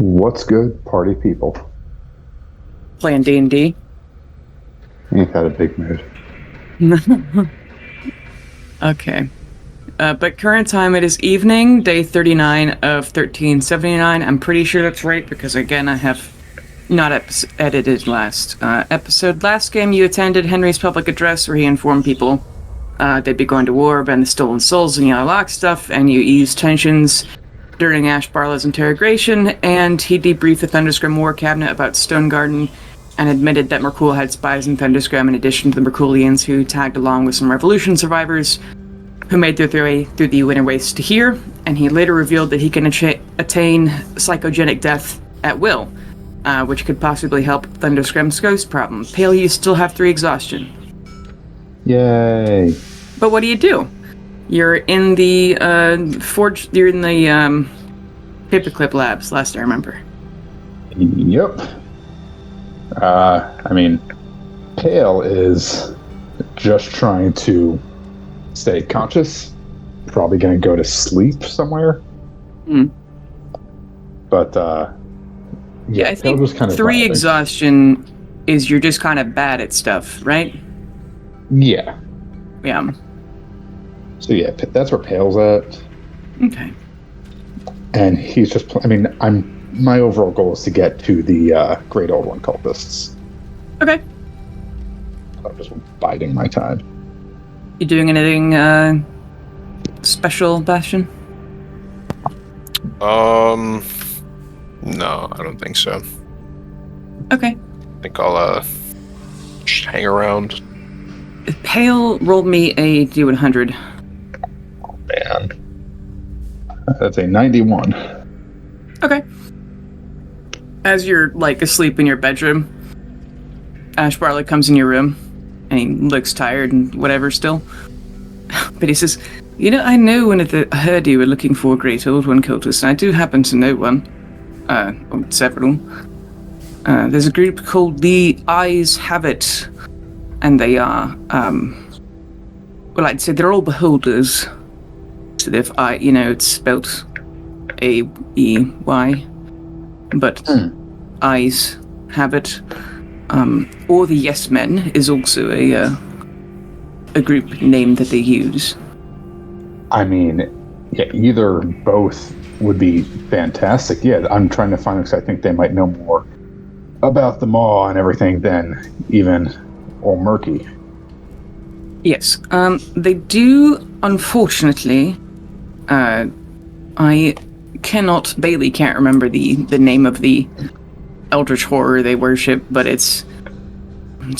What's good, party people? Playing D&D. You've had a big mood. Okay. But current time, it is evening, day 39 of 1379. I'm pretty sure that's right because, again, I have not edited last episode. Last game, you attended Henry's public address where he informed people they'd be going to war, ban the stolen souls and yellow lock stuff, and you eased tensions during Ash Barlow's interrogation, and he debriefed the Thunderscrim War Cabinet about Stone Garden and admitted that Merkul had spies in Thunderscrim in addition to the Merkulians who tagged along with some Revolution survivors who made their way through the Winter Wastes to here, and he later revealed that he can attain psychogenic death at will, which could possibly help Thunderscrim's ghost problem. Pale, you still have 3 exhaustion. Yay! But what do? You're in the you're in the Paperclip Labs, last I remember. Yep. I mean, Pale is just trying to stay conscious. Probably going to go to sleep somewhere. But, yeah, I think was kind of 3 exhaustion is you're just kind of bad at stuff, right? Yeah. Yeah. So yeah, that's where Pale's at. Okay. And he's just, my overall goal is to get to the Great Old One cultists. Okay. I'm just biding my time. You doing anything special, Bastion? No, I don't think so. Okay. I think I'll just hang around. Pale rolled me a D100. Oh, man. That's a 91. Okay. As you're, asleep in your bedroom, Ash Barley comes in your room, and he looks tired and whatever still. But he says, I know I heard you were looking for a Great Old One cultist, and I do happen to know one. Or several. There's a group called the Eyes Have It, and they are, I'd say they're all beholders. So if it's spelt A-E-Y, but Eyes Have It. Or the Yes Men is also a group name that they use. I mean, yeah, either both would be fantastic. Yeah, I'm trying to find them because I think they might know more about the Maw and everything than even Old Murky. Yes, they do, unfortunately. I cannot, Bailey can't remember the name of the eldritch horror they worship, but it's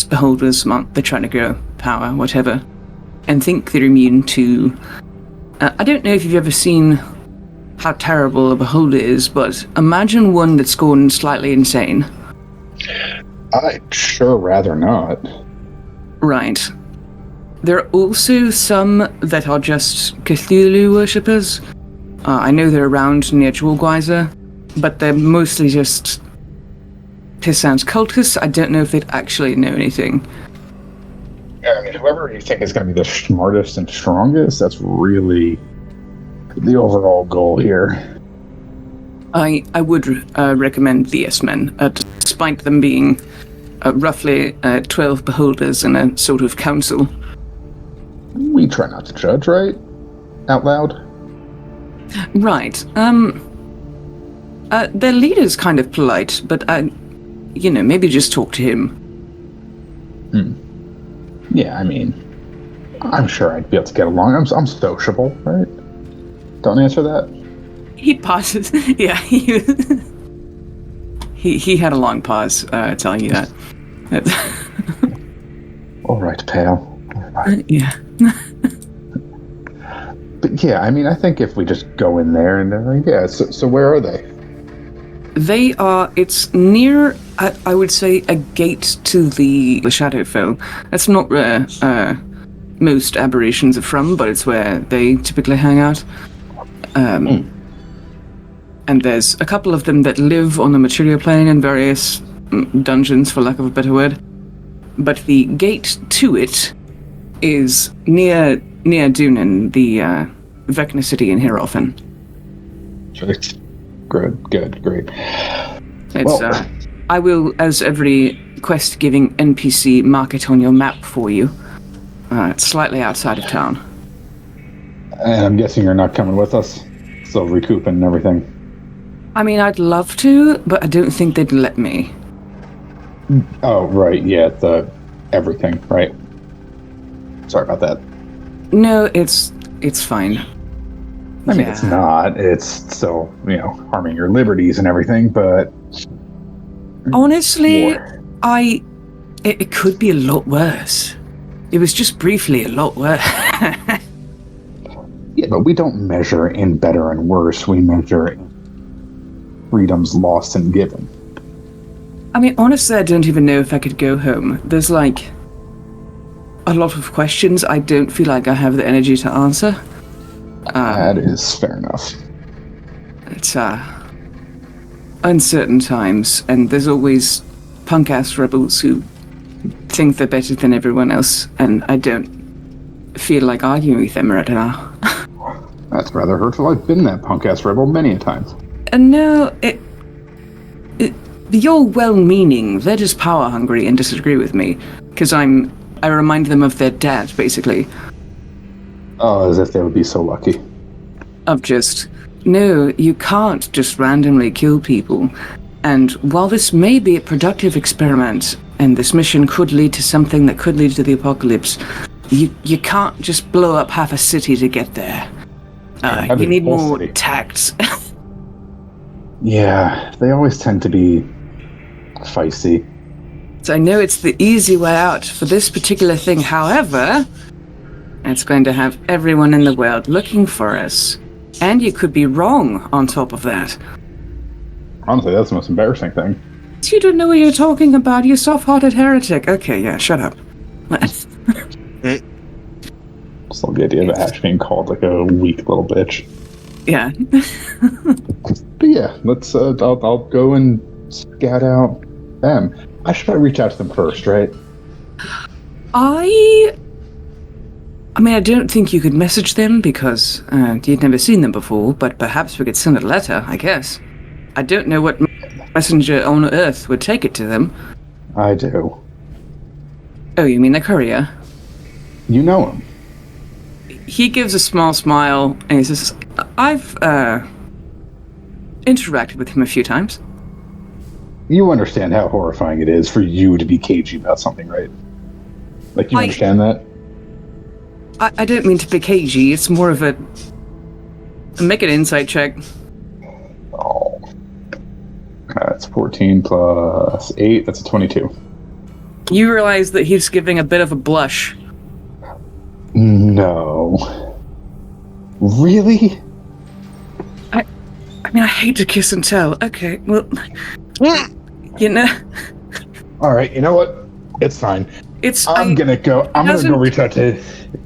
beholders, they're trying to grow power, whatever, and think they're immune to... I don't know if you've ever seen how terrible a beholder is, but imagine one that's gone slightly insane. I'd sure rather not. Right. There are also some that are just Cthulhu worshippers. I know they're around near Jewelgeyser, but they're mostly just Pissan's cultists. I don't know if they'd actually know anything. Yeah, I mean, whoever you think is going to be the smartest and strongest, that's really the overall goal here. I would recommend the S-Men, despite them being roughly 12 beholders in a sort of council. We try not to judge, right? Out loud? Right. Their leader's kind of polite, but, maybe just talk to him. Yeah, I mean, I'm sure I'd be able to get along. I'm sociable, right? Don't answer that. He pauses. Yeah, he had a long pause telling you that. All right, Pale. All right. Yeah. But yeah, I mean, I think if we just go in there and so where are they? They are, it's near, I would say, a gate to the Shadowfell. That's not where most aberrations are from, but it's where they typically hang out. And there's a couple of them that live on the material plane in various dungeons, for lack of a better word. But the gate to it is near Dunan, the Vecna city in Hierophant. Perfect. Good, great. It's, I will, as every quest-giving NPC, mark it on your map for you. It's slightly outside of town. And I'm guessing you're not coming with us? Still recouping and everything? I mean, I'd love to, but I don't think they'd let me. Oh, right, yeah, the everything, right. Sorry about that. No, it's fine. I mean, it's not. It's still, harming your liberties and everything, but... Honestly, it could be a lot worse. It was just briefly a lot worse. Yeah, but we don't measure in better and worse. We measure in freedoms lost and given. I mean, honestly, I don't even know if I could go home. There's, a lot of questions I don't feel like I have the energy to answer. That is fair enough. It's, uncertain times, and there's always punk-ass rebels who think they're better than everyone else, and I don't feel like arguing with them right now. That's rather hurtful. I've been that punk-ass rebel many a times. And no, you're well-meaning. They're just power-hungry and disagree with me, because I remind them of their dad, basically. Oh, as if they would be so lucky. No, you can't just randomly kill people. And while this may be a productive experiment, and this mission could lead to something that could lead to the apocalypse, you can't just blow up half a city to get there. You need more tact. Yeah, they always tend to be feisty. So I know it's the easy way out for this particular thing. However, it's going to have everyone in the world looking for us. And you could be wrong on top of that. Honestly, that's the most embarrassing thing. You don't know what you're talking about, you soft-hearted heretic. Okay, yeah, shut up. Still the idea of Ash being called like a weak little bitch. Yeah. But yeah, let's, I'll go and scout out them. I should probably reach out to them first, right? I mean, I don't think you could message them because you'd never seen them before, but perhaps we could send a letter, I guess. I don't know what messenger on Earth would take it to them. I do. Oh, you mean the courier? You know him. He gives a small smile and he says, I've interacted with him a few times. You understand how horrifying it is for you to be cagey about something, right? Like, you understand that? I don't mean to be cagey, it's more of a... Make an insight check. Oh. That's 14 plus 8, that's a 22. You realize that he's giving a bit of a blush. No. Really? I mean, I hate to kiss and tell. Okay, well... Alright, you know what? It's fine. I'm gonna go reach out to...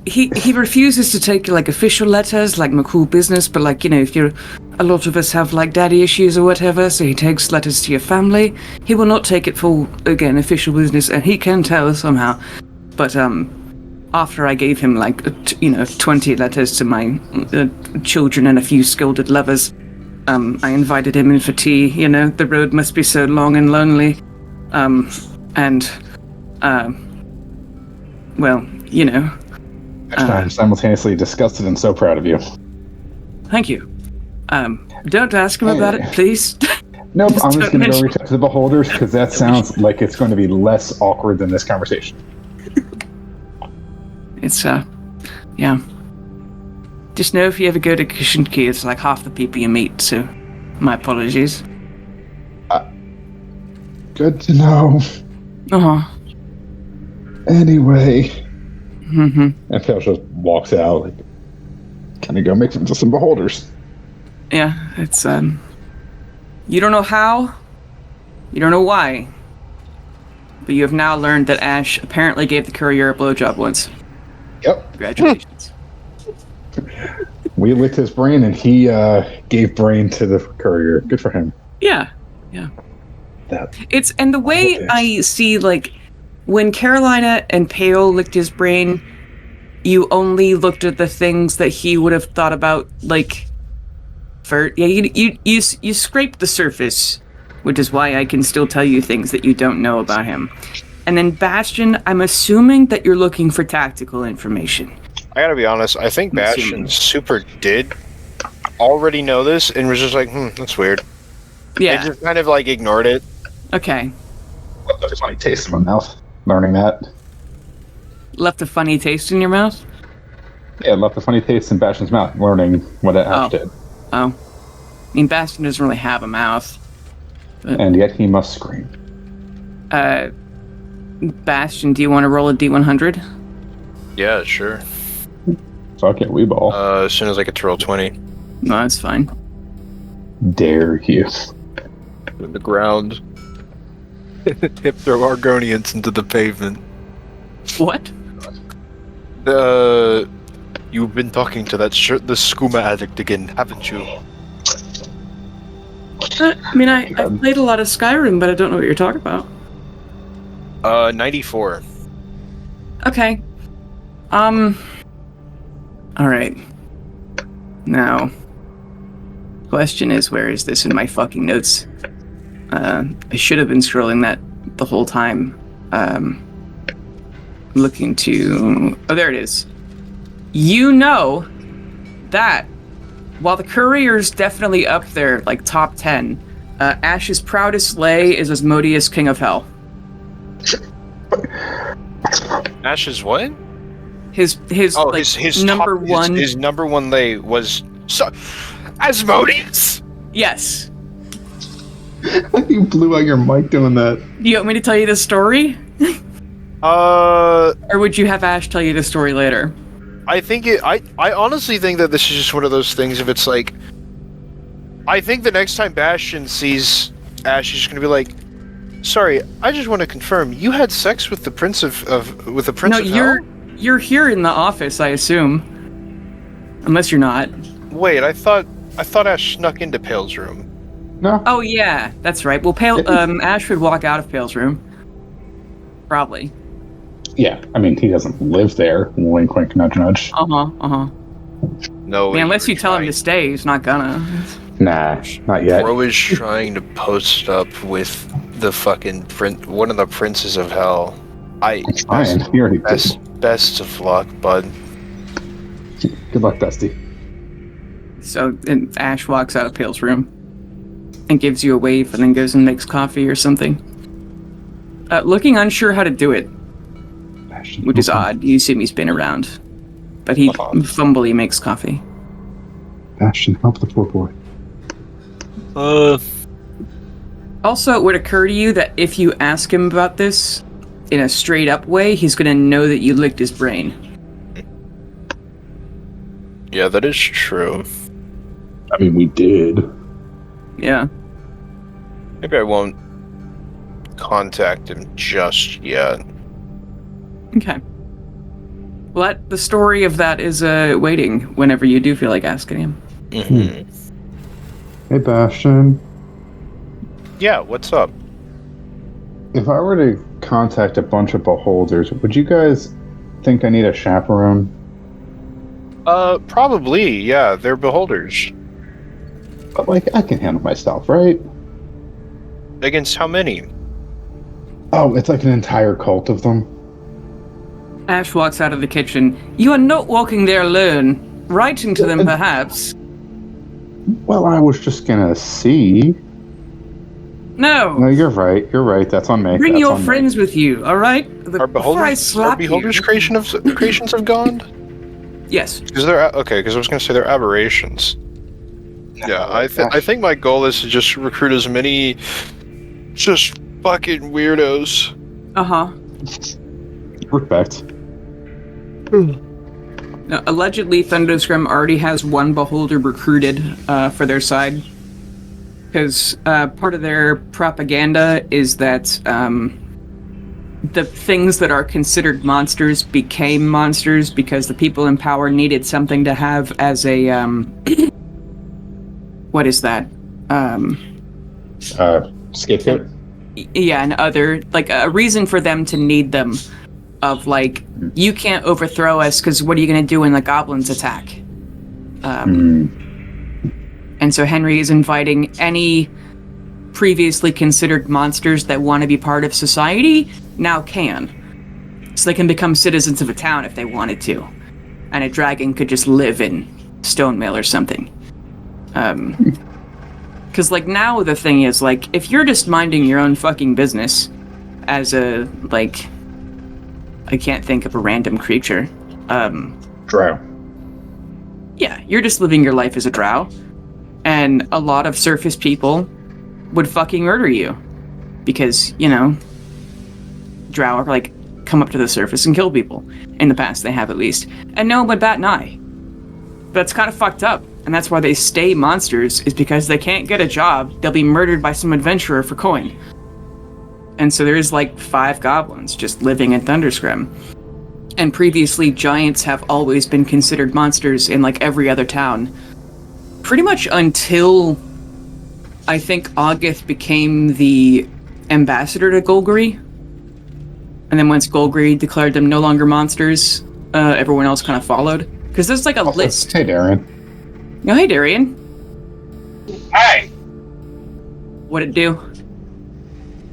He refuses to take, official letters, like McCool business, but, if you're... A lot of us have, daddy issues or whatever, so he takes letters to your family. He will not take it for, again, official business, and he can tell somehow. But, after I gave him, 20 letters to my children and a few scolded lovers, I invited him in for tea, the road must be so long and lonely. I'm simultaneously disgusted and so proud of you. Thank you. Don't ask him about it, please. Nope, I'm just going to go reach out to the beholders, because that sounds like it's going to be less awkward than this conversation. It's, yeah. Just know if you ever go to Kishinki, it's like half the people you meet, so my apologies. Good to know. Uh-huh. Anyway. Mm-hmm. And Phil just walks out, can I go make some beholders? Yeah, it's, you don't know how, you don't know why, but you have now learned that Ash apparently gave the courier a blowjob once. Yep. Congratulations. We licked his brain, and he gave brain to the courier. Good for him. Yeah. And the way I see, when Carolina and Pale licked his brain, you only looked at the things that he would have thought about, You scrape the surface, which is why I can still tell you things that you don't know about him. And then Bastion, I'm assuming that you're looking for tactical information. I gotta be honest, I think Bastion super did already know this and was just like, that's weird. Yeah. They just kind of like ignored it. Okay. Left a funny taste in my mouth, learning that. Left a funny taste in your mouth? Yeah, left a funny taste in Bastion's mouth, learning what Ash did. Oh. I mean, Bastion doesn't really have a mouth. But... And yet he must scream. Bastion, do you want to roll a D100? Yeah, sure. Fuck it, we ball. As soon as I get to roll 20. No, that's fine. Dare you. In the ground. Hip throw Argonians into the pavement. What? You've been talking to the skooma addict again, haven't you? I mean, I played a lot of Skyrim, but I don't know what you're talking about. 94. Okay. Alright. Now, question is, where is this in my fucking notes? I should have been scrolling that the whole time. Looking to... Oh, there it is. You know that while the Courier's definitely up there, like top 10, Ash's proudest lay is Asmodeus, King of Hell. Ash's what? His number one... His number one lay was... Asmodeus? Yes. You blew out your mic doing that. You want me to tell you the story? Or would you have Ash tell you the story later? I think I honestly think that this is just one of those things. If it's like, I think the next time Bastion sees Ash, he's just gonna be like, "Sorry, I just want to confirm you had sex with the Prince of Hell?" You're here in the office, I assume. Unless you're not. Wait, I thought Ash snuck into Pale's room. No. Oh yeah, that's right. Well, Ash would walk out of Pale's room. Probably. Yeah, I mean, he doesn't live there. Wink, wink, nudge, nudge. No. I mean, unless you tell him to stay, he's not gonna. Nah, not yet. Bro is trying to post up with the fucking one of the princes of hell. It's fine. He already did. Best of luck, bud. Good luck, Dusty. So, and Ash walks out of Pale's room and gives you a wave and then goes and makes coffee or something. Looking unsure how to do it, which is odd. You see me spin around. But he fumbly makes coffee. Bastion, help the poor boy. Also, it would occur to you that if you ask him about this in a straight up way, he's gonna know that you licked his brain. Yeah, that is true. I mean, we did. Yeah. Maybe I won't contact him just yet. Okay. Well, the story of that is waiting whenever you do feel like asking him. Mm-hmm. Hey, Bastion. Yeah, what's up? If I were to contact a bunch of beholders, would you guys think I need a chaperone? Probably, yeah. They're beholders. But, like, I can handle myself, right? Against how many? Oh, it's like an entire cult of them. Ash walks out of the kitchen. You are not walking there alone. Writing to them, perhaps. Well, I was just gonna see. No, you're right. You're right. That's on me. Bring your friends with you, all right? Are beholders creations of God? Yes. Because I was gonna say they're aberrations. Yeah, I think my goal is to just recruit as many just fucking weirdos. Respect. Now, allegedly, Thunderscrim already has one beholder recruited for their side. Because part of their propaganda is that the things that are considered monsters became monsters because the people in power needed something to have as a... what is that? Scapegoat? Yeah, and other... Like, a reason for them to need them. Of, like, you can't overthrow us because what are you going to do when the goblins attack? And And so Henry is inviting any previously considered monsters that want to be part of society now can. So they can become citizens of a town if they wanted to. And a dragon could just live in Stonemail or something. Because, like, now the thing is, like, if you're just minding your own fucking business as a, like, I can't think of a random creature. Drow. Yeah, you're just living your life as a drow. And a lot of surface people would fucking murder you. Because, you know, drow are, like, come up to the surface and kill people. In the past, they have at least. And no one would bat an eye. That's kind of fucked up. And that's why they stay monsters, is because they can't get a job, they'll be murdered by some adventurer for coin. And so there's like 5 goblins just living in Thunderscrim. And previously, giants have always been considered monsters in like every other town. Pretty much until I think Ogith became the ambassador to Golgari. And then once Golgari declared them no longer monsters, everyone else kind of followed. Because there's like a list. Hey, Darren. Oh, hey, Darian. Hi. What'd it do?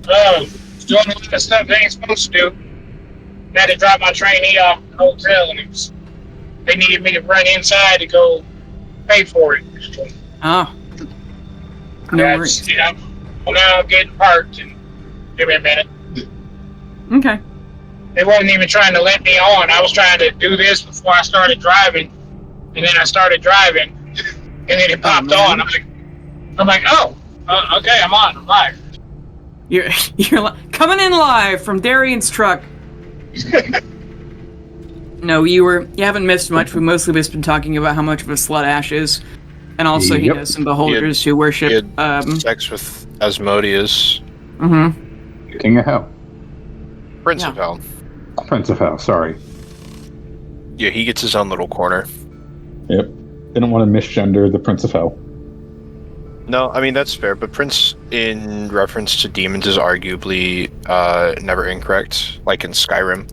It's doing a lot of stuff they ain't supposed to do. I had to drop my trainee off at the hotel, and they needed me to run inside to go pay for it. Oh. No worries. Yeah, well, now I'm getting parked, and give me a minute. Okay. They wasn't even trying to let me on. I was trying to do this before I started driving, and then I started driving, and then it popped on. I'm like, oh, okay, I'm on. I'm live. You're coming in live from Darian's truck. No, you haven't missed much. We mostly just been talking about how much of a slut Ash is, and also he knows some beholders who worship. He had sex with Asmodeus. Mm-hmm. King of Hell. Prince of Hell. Prince of Hell. Sorry. Yeah, he gets his own little corner. Yep. Didn't want to misgender the Prince of Hell. No, I mean, that's fair, but Prince in reference to demons is arguably never incorrect, like in Skyrim.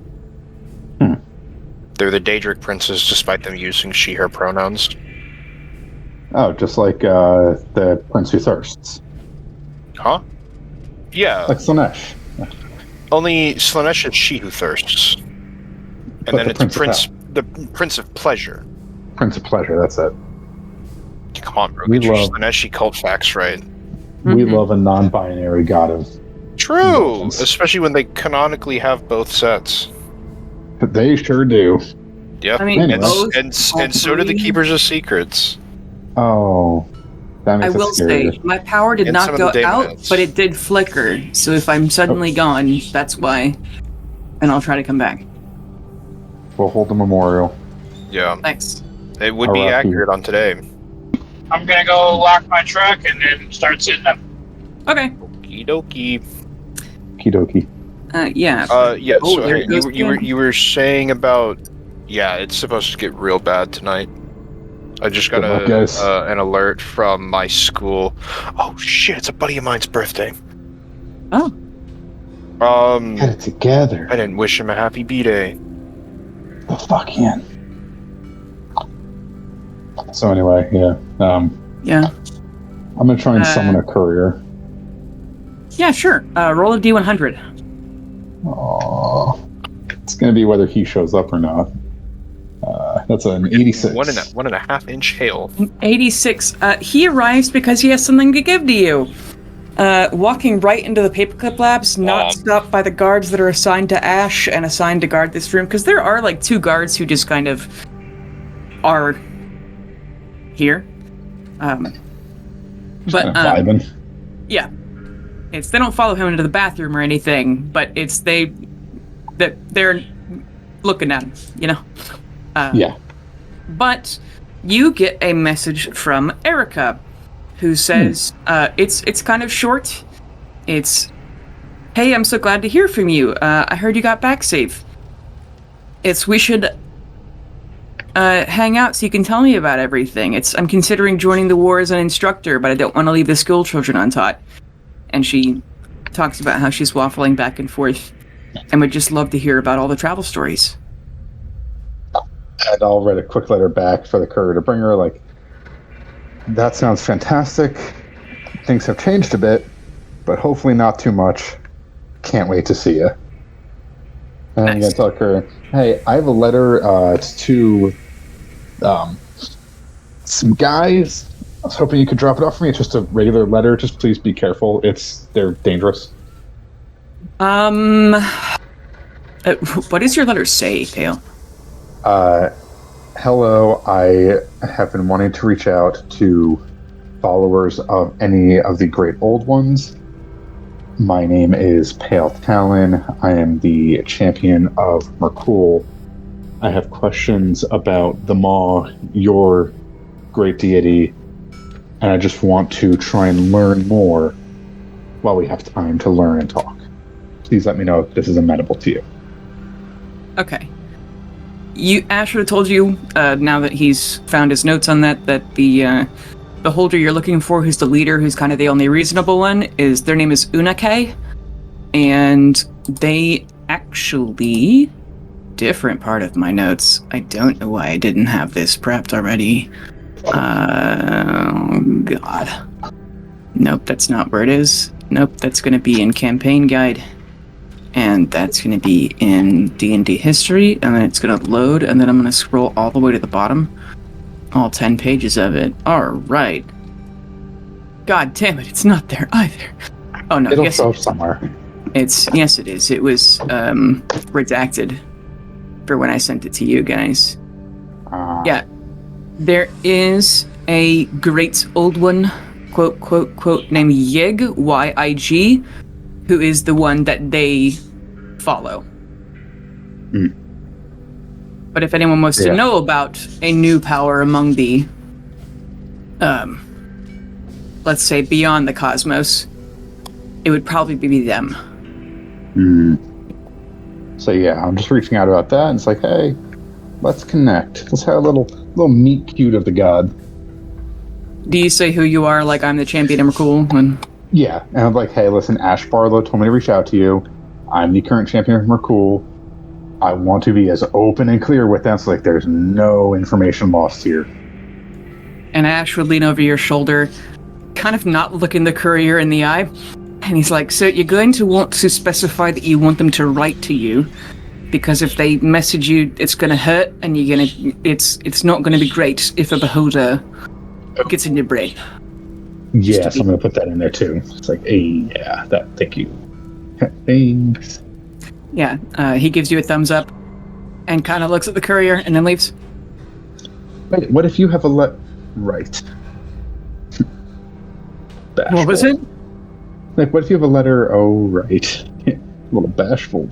They're the Daedric princes despite them using she, her pronouns. Oh, just like the Prince Who Thirsts. Huh? Yeah. Like Slanesh. Only Slanesh is she who thirsts. And But then the it's Prince the Prince of Pleasure. Prince of Pleasure, that's it. Come on, bro. We Get your love- Slaneshi cult facts right. We love a non-binary god of... True! Indulgence. Especially when they canonically have both sets. They sure do. Yep. I mean, Anyway. both, and so do the three. Keepers of Secrets. Oh. That I makes will it scary. say, my power did And not some of go the out, Daemonids. but it did flicker. So if I'm suddenly gone, that's why. And I'll try to come back. We'll hold the memorial. Yeah. Thanks. It would be R.I.P. accurate on today. I'm gonna go lock my truck and then start sitting up. Okay. Okie dokie. Kidoki. Yeah. Yeah, Oh, so there hey, it goes again. you were saying about... Yeah, it's supposed to get real bad tonight. I just got Good luck, guys. an alert from my school. Oh shit, it's a buddy of mine's birthday. Oh. Get it together. I didn't wish him a happy B-Day. The fuck in. So anyway, yeah. Yeah. I'm gonna try and summon a courier. Yeah, sure. Roll a D100. Aww. It's gonna be whether he shows up or not. That's an 86. 1.5 inch hail. 86. He arrives because he has something to give to you. Walking right into the paperclip labs, not stopped by the guards that are assigned to Ash and assigned to guard this room, because there are like 2 guards who just kind of are here. But vibing. yeah, they don't follow him into the bathroom or anything, but they're looking at him, you know. Yeah. But you get a message from Erica, who says, it's kind of short. It's, hey, I'm so glad to hear from you. I heard you got back safe. We should hang out so you can tell me about everything. I'm considering joining the war as an instructor, but I don't want to leave the school children untaught. And she talks about how she's waffling back and forth and would just love to hear about all the travel stories. And I'll write a quick letter back for the courier to bring her, like, That sounds fantastic. Things have changed a bit, but hopefully not too much. Can't wait to see you. And I'm going to tell her, hey, I have a letter to some guys. I was hoping you could drop it off for me. It's just a regular letter. Just please be careful. They're dangerous. What does your letter say, Pale? Hello, I have been wanting to reach out to followers of any of the Great Old Ones. My name is Pale Talon. I am the champion of Merkul. I have questions about the Maw, your great deity, and I just want to try and learn more while we have time to learn and talk. Please let me know if this is amenable to you. Okay. Ash would have told you, now that he's found his notes on that the holder you're looking for, who's the leader, who's kind of the only reasonable one, their name is Unake, and they actually... different part of my notes. I don't know why I didn't have this prepped already. God. Nope, that's not where it is. Nope, that's going to be in campaign guide. And that's going to be in D&D history, and then it's going to load, and then I'm going to scroll all the way to the bottom. All 10 pages of it. Alright. God damn it, it's not there either. Oh no, It'll show up somewhere. Yes, it is. It was redacted for when I sent it to you guys. Yeah. There is a great old one, quote, quote, quote, named Yig, Y-I-G, who is the one that they follow. Mm. But if anyone wants to know about a new power among the, let's say, beyond the cosmos, it would probably be them. So yeah, I'm just reaching out about that, and it's like, hey, let's connect. Let's have a little meet cute of the god. Do you say who you are, like I'm the champion of Merkul? Yeah, and I'm like, hey, listen, Ash Barlow told me to reach out to you. I'm the current champion of Merkul. I want to be as open and clear with them, so like there's no information lost here. And Ash would lean over your shoulder, kind of not looking the courier in the eye, and he's like, so you're going to want to specify that you want them to write to you, because if they message you, it's going to hurt, and it's not going to be great if a beholder gets in your brain. Yes, I'm going to put that in there too. It's like, hey, yeah, thank you. Thanks. Yeah, he gives you a thumbs up, and kind of looks at the courier, and then leaves. Wait, what if you have a right? What was it? Like, what if you have a letter? Oh, right. A little bashful.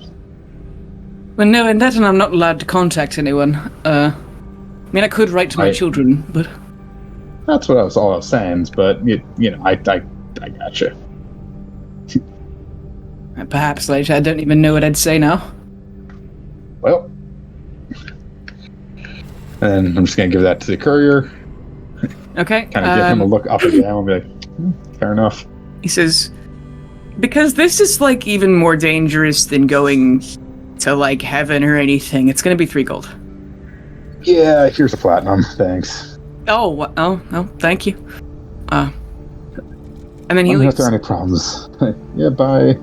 Well, no, and that, and I'm not allowed to contact anyone. I mean, I could write to my children, but that's what I was saying. But you know, I gotcha. Perhaps later. I don't even know what I'd say now. Well, and I'm just gonna give that to the courier. Okay. Kind of give him a look up and down and be like, fair enough. He says, because this is like even more dangerous than going to like heaven or anything, it's gonna be 3 gold. Yeah, here's a platinum. Thanks. Oh, thank you. And then he leaves. If there are any problems. Yeah, bye.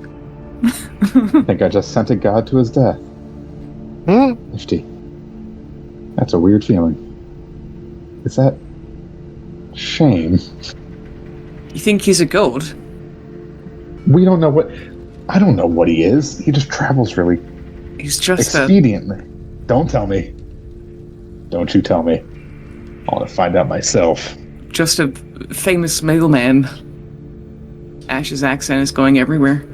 I think I just sent a god to his death. Nifty. That's a weird feeling. Is that shame? You think he's a god? We don't know what... I don't know what he is. He just travels really... He's just expediently. Don't tell me. Don't you tell me. I want to find out myself. Just a famous mailman. Ash's accent is going everywhere.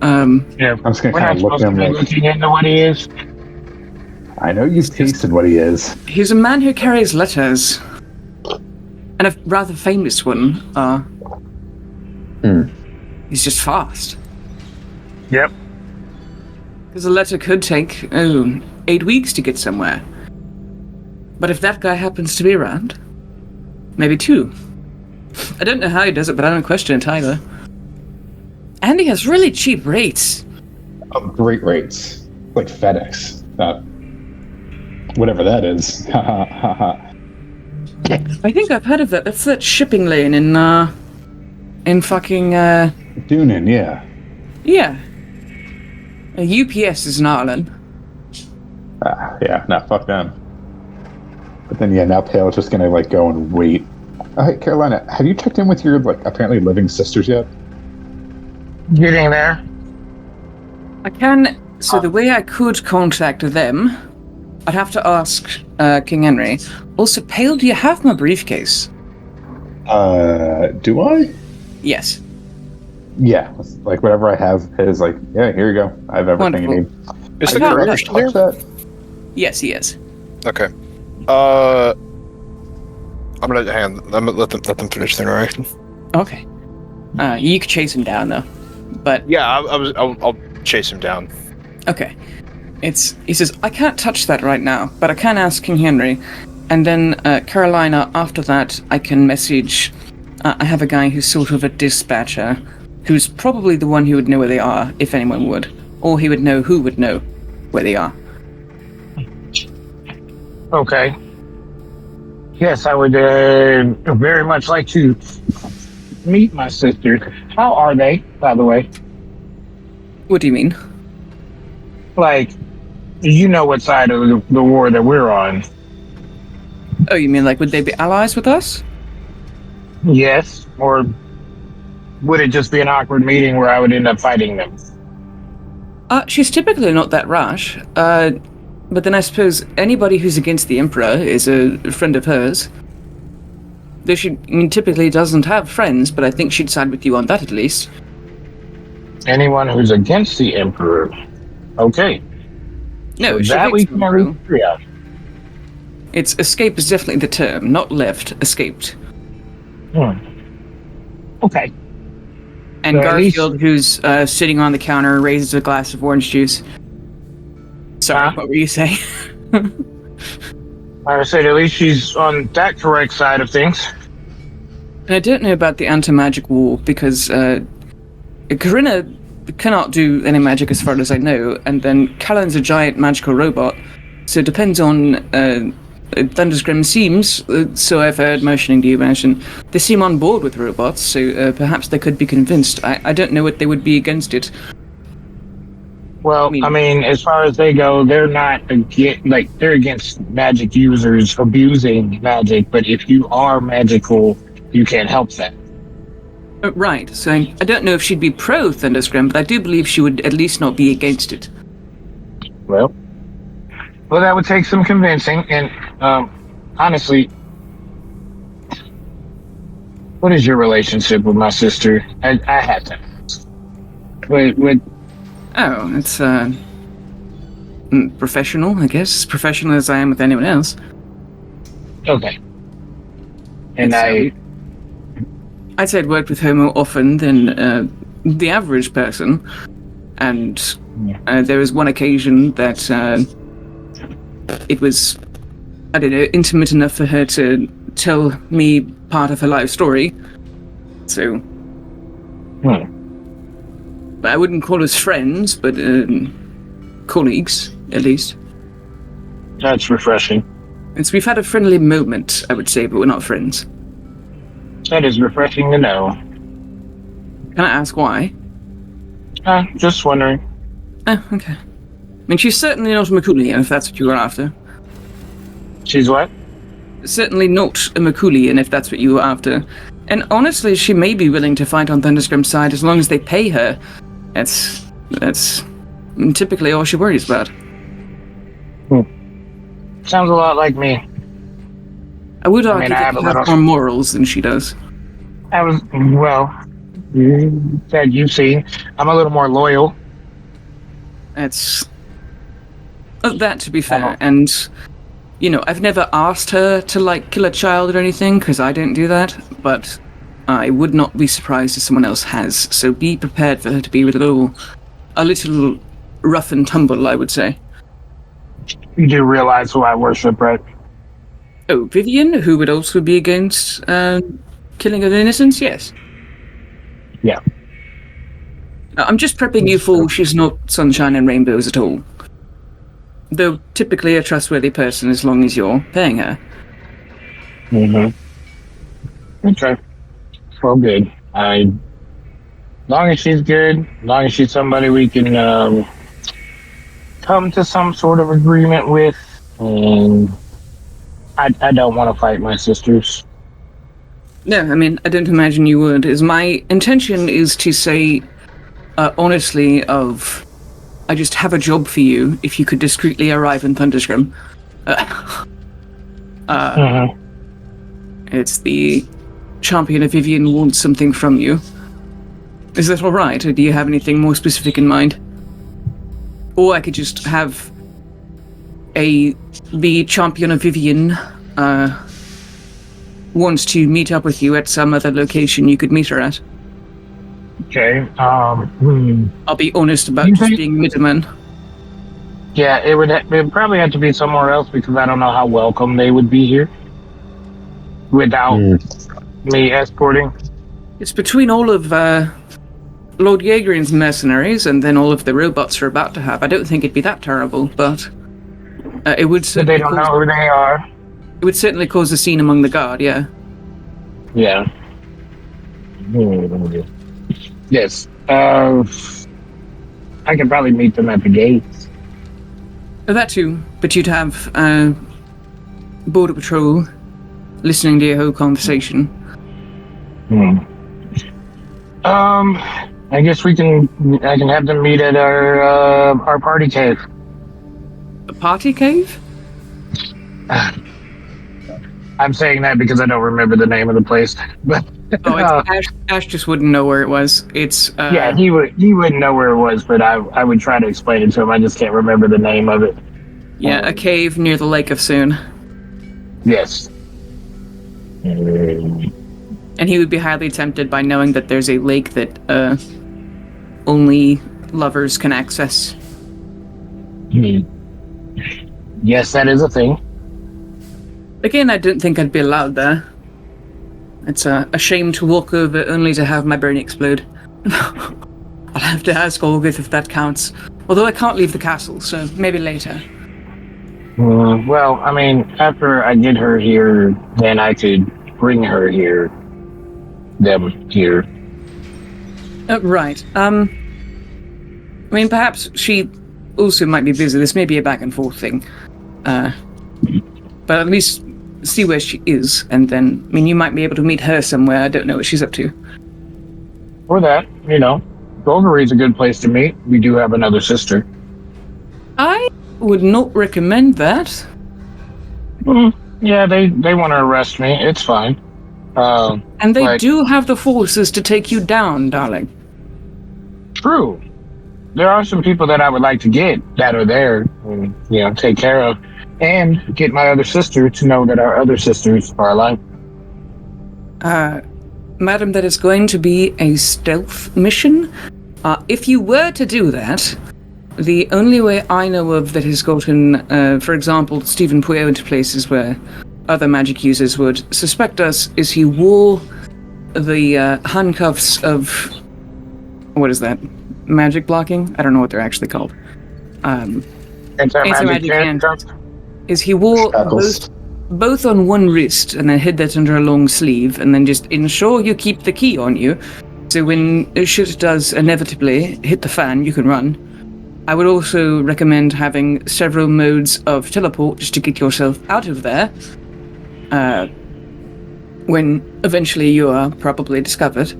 Yeah, I'm just gonna kind of look at him like... looking into what he is. I know you've tasted what he is. He's a man who carries letters. And a rather famous one. He's just fast. Yep. Because a letter could take, 8 weeks to get somewhere. But if that guy happens to be around, maybe 2. I don't know how he does it, but I don't question it either. And he has really cheap rates. Oh, great rates. Like FedEx. Whatever that is. I think I've heard of that. That's that shipping lane in fucking, Dunin, yeah. yeah. UPS is in Ireland. Yeah, no, fuck them. But then, yeah, now Pale's just gonna, like, go and wait. Hey, Carolina, have you checked in with your, like, apparently living sisters yet? Getting there. I can. So the way I could contact them, I'd have to ask King Henry. Also, Pale, do you have my briefcase? Do I? Yes. Yeah, like whatever I have is like, yeah, here you go. I have everything you need. Is the I got courier that. still there? That? Yes, he is. Okay. I'm gonna let them finish their interaction. Okay. You could chase him down though, but Yeah, I'll chase him down. okay. He says I can't touch that right now, but I can ask King Henry, and then Carolina. After that, I can message. I have a guy who's sort of a dispatcher, who's probably the one who would know where they are, if anyone would, or he would know who would know where they are. Okay. Yes, I would very much like to meet my sisters. How are they, by the way? What do you mean? Like, you know what side of the war that we're on? Oh, you mean like would they be allies with us? Yes, or would it just be an awkward meeting where I would end up fighting them? She's typically not that rash. But then I suppose anybody who's against the Emperor is a friend of hers. Though she typically doesn't have friends, but I think she'd side with you on that at least. Anyone who's against the Emperor. Okay. No, So she that we hates can the Emperor. agree on. It's escape is definitely the term, not left, escaped. Okay. And So at least- Garfield, who's sitting on the counter, raises a glass of orange juice. Sorry, Huh? what were you saying? I would say at least she's on that correct side of things. And I don't know about the anti-magic wall, because Corinna cannot do any magic as far as I know, and then Callan's a giant magical robot, so it depends on... Thunderscrim seems, so I've heard motioning to you mention, they seem on board with robots, so perhaps they could be convinced. I don't know what they would be against it. Well, I mean, as far as they go, they're not against, like, they're against magic users abusing magic, but if you are magical, you can't help that. Right, so I don't know if she'd be pro Thunderscrim, but I do believe she would at least not be against it. Well, that would take some convincing, and honestly, what is your relationship with my sister? I have to. What? Oh, it's professional, I guess. As professional as I am with anyone else. Okay. And I'd say I'd worked with her more often than the average person. And there was one occasion that it was, I don't know, intimate enough for her to tell me part of her life story. So... I wouldn't call us friends, but colleagues, at least. That's refreshing. We've had a friendly moment, I would say, but we're not friends. That is refreshing to know. Can I ask why? Just wondering. Oh, okay. I mean, she's certainly not a Maculian, if that's what you were after. She's what? Certainly not a Maculian, if that's what you were after. And honestly, she may be willing to fight on Thunderscrim's side as long as they pay her. That's typically all she worries about. Sounds a lot like me. I would argue I that have you a have little- more morals than she does. That you've seen. I'm a little more loyal. That's... that, to be fair, and... I've never asked her to, kill a child or anything, because I don't do that, but I would not be surprised if someone else has, so be prepared for her to be a little rough and tumble, I would say. You do realize who I worship, right? Oh, Vivian, who would also be against killing of innocents? Yes. Yeah. I'm just prepping you for she's not sunshine and rainbows at all. Though typically a trustworthy person as long as you're paying her. Mm-hmm. Okay. Well, good. As long as she's good, as long as she's somebody we can come to some sort of agreement with, and I don't want to fight my sisters. No, I mean, I don't imagine you would. As my intention is to say, honestly, I just have a job for you if you could discreetly arrive in Thunderscrim. It's the Champion of Vivian wants something from you. Is that alright, or do you have anything more specific in mind? Or I could just have the Champion of Vivian wants to meet up with you at some other location you could meet her at. Okay. I'll be honest about You just think- being middleman. Yeah, it would probably have to be somewhere else because I don't know how welcome they would be here without me escorting. It's between all of Lord Yeagerin's mercenaries and then all of the robots are about to have. I don't think it'd be that terrible, but it would So they certainly don't know who they are. It would certainly cause a scene among the guard, yeah. Yeah. Yes. I could probably meet them at the gates. That too, but you'd have Border Patrol listening to your whole conversation. I guess I can have them meet at our party cave. A party cave? I'm saying that because I don't remember the name of the place. But Oh, it's Ash just wouldn't know where it was. It's yeah, he wouldn't know where it was, but I would try to explain it to him. I just can't remember the name of it. yeah, a cave near the Lake of Soon. Yes. And he would be highly tempted by knowing that there's a lake that only lovers can access. Yes, that is a thing. Again, I don't think I'd be allowed there. It's a shame to walk over only to have my brain explode. I'll have to ask Olgith if that counts. Although I can't leave the castle, so maybe later. Well, I mean, after I get her here, then I could bring her here. Them here. Right. I mean, perhaps she also might be busy. This may be a back and forth thing. But at least see where she is, and then, I mean, you might be able to meet her somewhere. I don't know what she's up to. Or that, Golgary's a good place to meet. We do have another sister. I would not recommend that. Yeah, they want to arrest me. It's fine. And they do have the forces to take you down, darling. True. There are some people that I would like to get that are there and, take care of. And get my other sister to know that our other sisters are alive. Madam, that is going to be a stealth mission. If you were to do that, the only way I know of that has gotten, for example, Stephen Puyo into places where other magic users would suspect us is he wore the handcuffs of... What is that? Magic blocking? I don't know what they're actually called. Anti-magic handcuffs? Is he wore both on one wrist and then hid that under a long sleeve and then just ensure you keep the key on you so when shit does inevitably hit the fan, you can run. I would also recommend having several modes of teleport just to get yourself out of there when eventually you are probably discovered.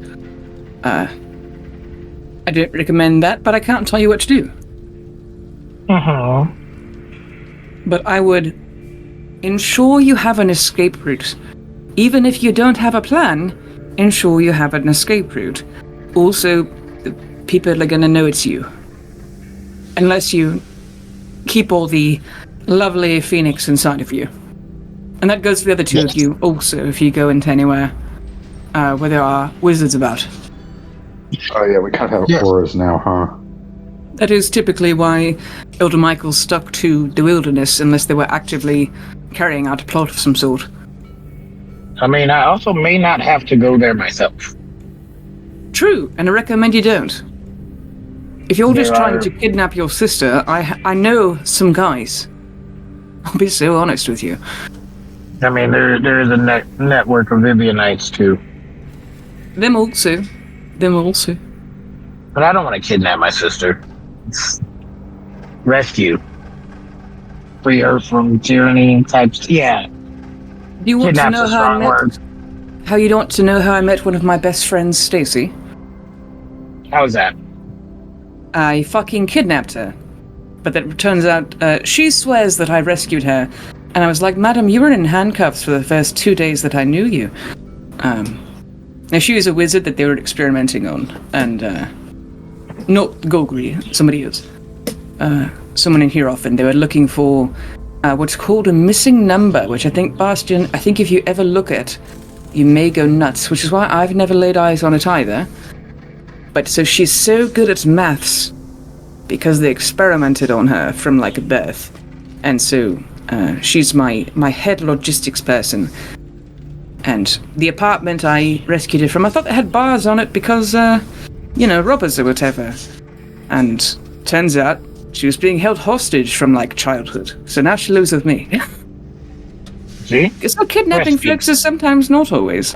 I don't recommend that, but I can't tell you what to do. But I would ensure you have an escape route. Even if you don't have a plan, ensure you have an escape route. Also, people are gonna know it's you. Unless you keep all the lovely Phoenix inside of you. And that goes for the other two of you also, if you go into anywhere where there are wizards about. Oh yeah, we kind of have auras now, huh? That is typically why Elder Michael stuck to the wilderness unless they were actively carrying out a plot of some sort. I mean, I also may not have to go there myself. True, and I recommend you don't. If you're just trying to kidnap your sister, I know some guys. I'll be so honest with you. I mean, there is a network of Vivianites too. Them also. But I don't want to kidnap my sister. It's rescue. Free her from tyranny types. Yeah, Do you want to kidnap's know a how I strong met? word. How you want to know how I met one of my best friends, Stacy? How's that? I fucking kidnapped her. But then it turns out she swears that I rescued her. And I was like, Madam, you were in handcuffs for the first 2 days that I knew you. Now, she was a wizard that they were experimenting on. And, not Gogri, somebody else. Someone in here often. They were looking for what's called a missing number, which I think, Bastion, I think if you ever look at, you may go nuts, which is why I've never laid eyes on it either. But so she's so good at maths because they experimented on her from like birth. And so she's my head logistics person. And the apartment I rescued her from, I thought they had bars on it because, robbers or whatever. And turns out she was being held hostage from like childhood. So now she lives with me. See? So kidnapping Rescue. flicks is sometimes not always.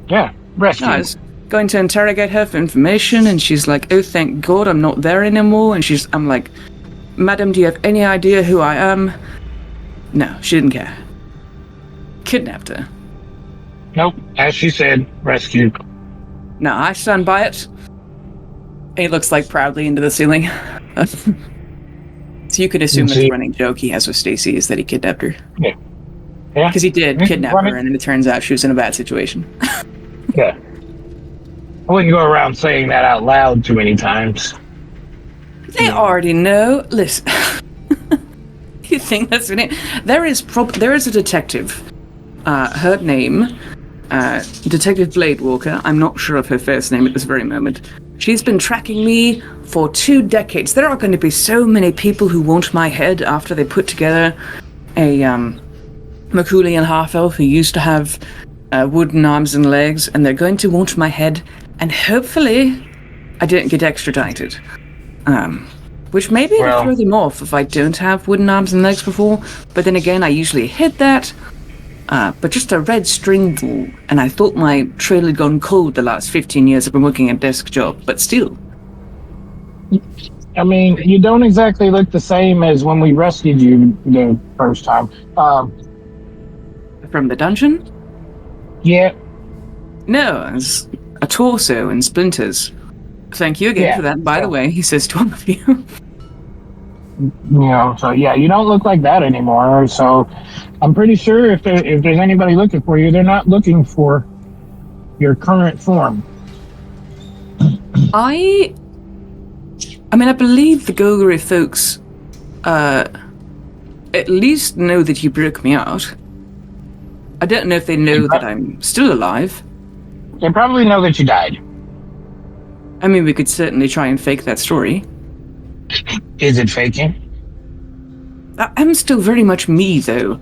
Yeah, rescue. No, I was going to interrogate her for information, and she's like, oh, thank God I'm not there anymore. And I'm like, Madam, do you have any idea who I am? No, she didn't care. Kidnapped her. Nope. As she said, rescue. No, I stand by it. He looks like proudly into the ceiling. So you could assume that the running joke he has with Stacy is that he kidnapped her. Yeah. Yeah. Because he did kidnap her, and then it turns out she was in a bad situation. Yeah. I wouldn't go around saying that out loud too many times. They already know. Listen, you think that's in it? There is a detective. Her name, Detective Bladewalker. I'm not sure of her first name at this very moment. She's been tracking me for 2 decades. There are going to be so many people who want my head after they put together a Macaulay half-elf who used to have wooden arms and legs, and they're going to want my head, and hopefully I don't get extradited. Which maybe it'll throw them off if I don't have wooden arms and legs before, but then again, I usually hit that. But just a red string ball, and I thought my trail had gone cold the last 15 years I've been working a desk job, but still. I mean, you don't exactly look the same as when we rescued you the first time. From the dungeon? Yeah. No, it's a torso and splinters. Thank you again for that, by the way, he says to all of you. So you don't look like that anymore. So I'm pretty sure if there's anybody looking for you, they're not looking for your current form. I believe the Gogari folks at least know that you broke me out. I don't know if they know that I'm still alive. They probably know that you died. I mean, we could certainly try and fake that story. Is it faking? I'm still very much me, though.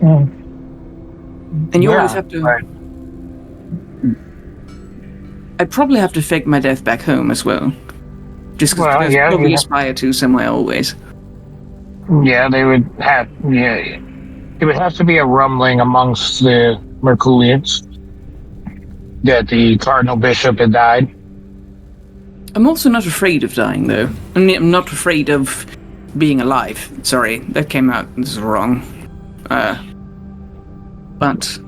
And you always have to... Right. I'd probably have to fake my death back home as well. Just because there's probably aspire to somewhere always. Yeah, they would have... Yeah, it would have to be a rumbling amongst the Merculians that the Cardinal Bishop had died. I'm also not afraid of dying, though. I'm not afraid of being alive. Sorry, that came out wrong. But,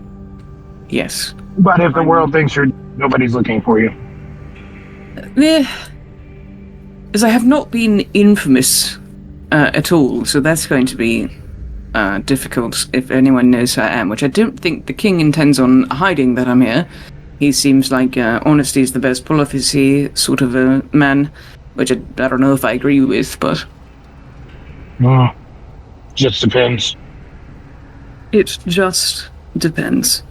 yes. But if the world thinks nobody's looking for you. As I have not been infamous at all, so that's going to be difficult if anyone knows who I am, which I don't think the king intends on hiding that I'm here. He seems like honesty is the best policy sort of a man, which I don't know if I agree with, but... Just depends. It just depends.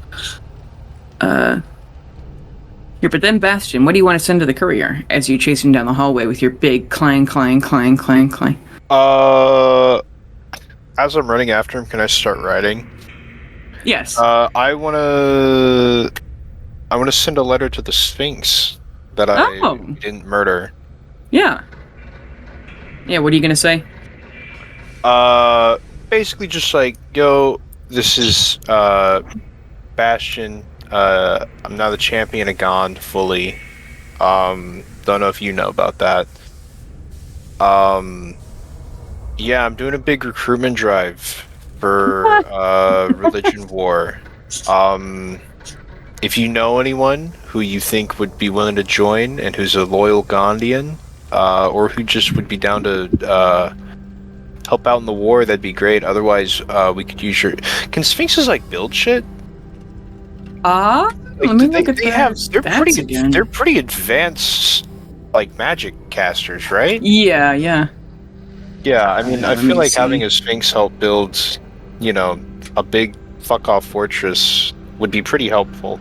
Here, but then Bastion, what do you want to send to the courier as you chase him down the hallway with your big clang, clang, clang, clang, clang? As I'm running after him, can I start riding? Yes. I want to send a letter to the Sphinx that I didn't murder. Yeah. Yeah, what are you going to say? Basically just like, yo, This is Bastion. I'm now the champion of Gond fully. Don't know if you know about that. Yeah, I'm doing a big recruitment drive for Religion War. If you know anyone who you think would be willing to join and who's a loyal Gondian, or who just would be down to help out in the war, that'd be great. Otherwise, we could use your... Can Sphinxes, like, build shit? Let me look at They're pretty advanced, like, magic casters, right? Yeah, yeah. Yeah, I mean, I Let feel me like see. having a Sphinx help build, you know, a big fuck-off fortress would be pretty helpful.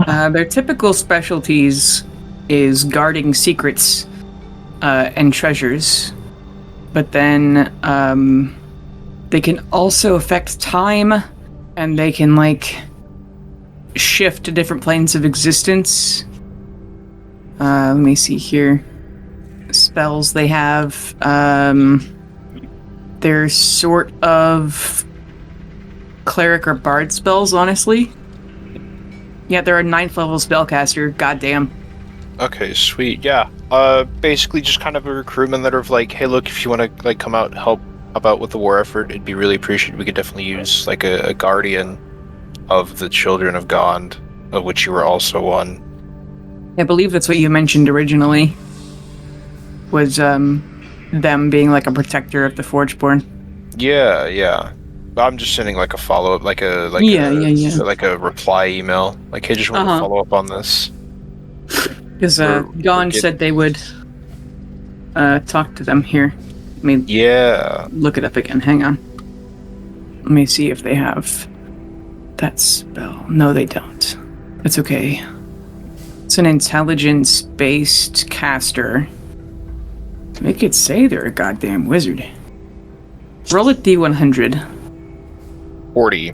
Their typical specialties is guarding secrets and treasures, but then they can also affect time, and they can like shift to different planes of existence. Let me see here. Spells they have. They're sort of cleric or bard spells, honestly. Yeah, they're a 9th level spellcaster. Goddamn. Okay, sweet. Yeah. Basically just kind of a recruitment letter of like, hey, look, if you want to like come out and help out with the war effort, it'd be really appreciated. We could definitely use like a guardian of the children of Gond, of which you were also one. I believe that's what you mentioned originally. Was them being like a protector of the Forgeborn. Yeah. I'm just sending like a follow up, like a reply email. Like, hey, just want to follow up on this. Because Gond said they would talk to them here. I mean, yeah. Look it up again. Hang on. Let me see if they have that spell. No, they don't. That's okay. It's an intelligence-based caster. Make it say they're a goddamn wizard. Roll a D100. 40.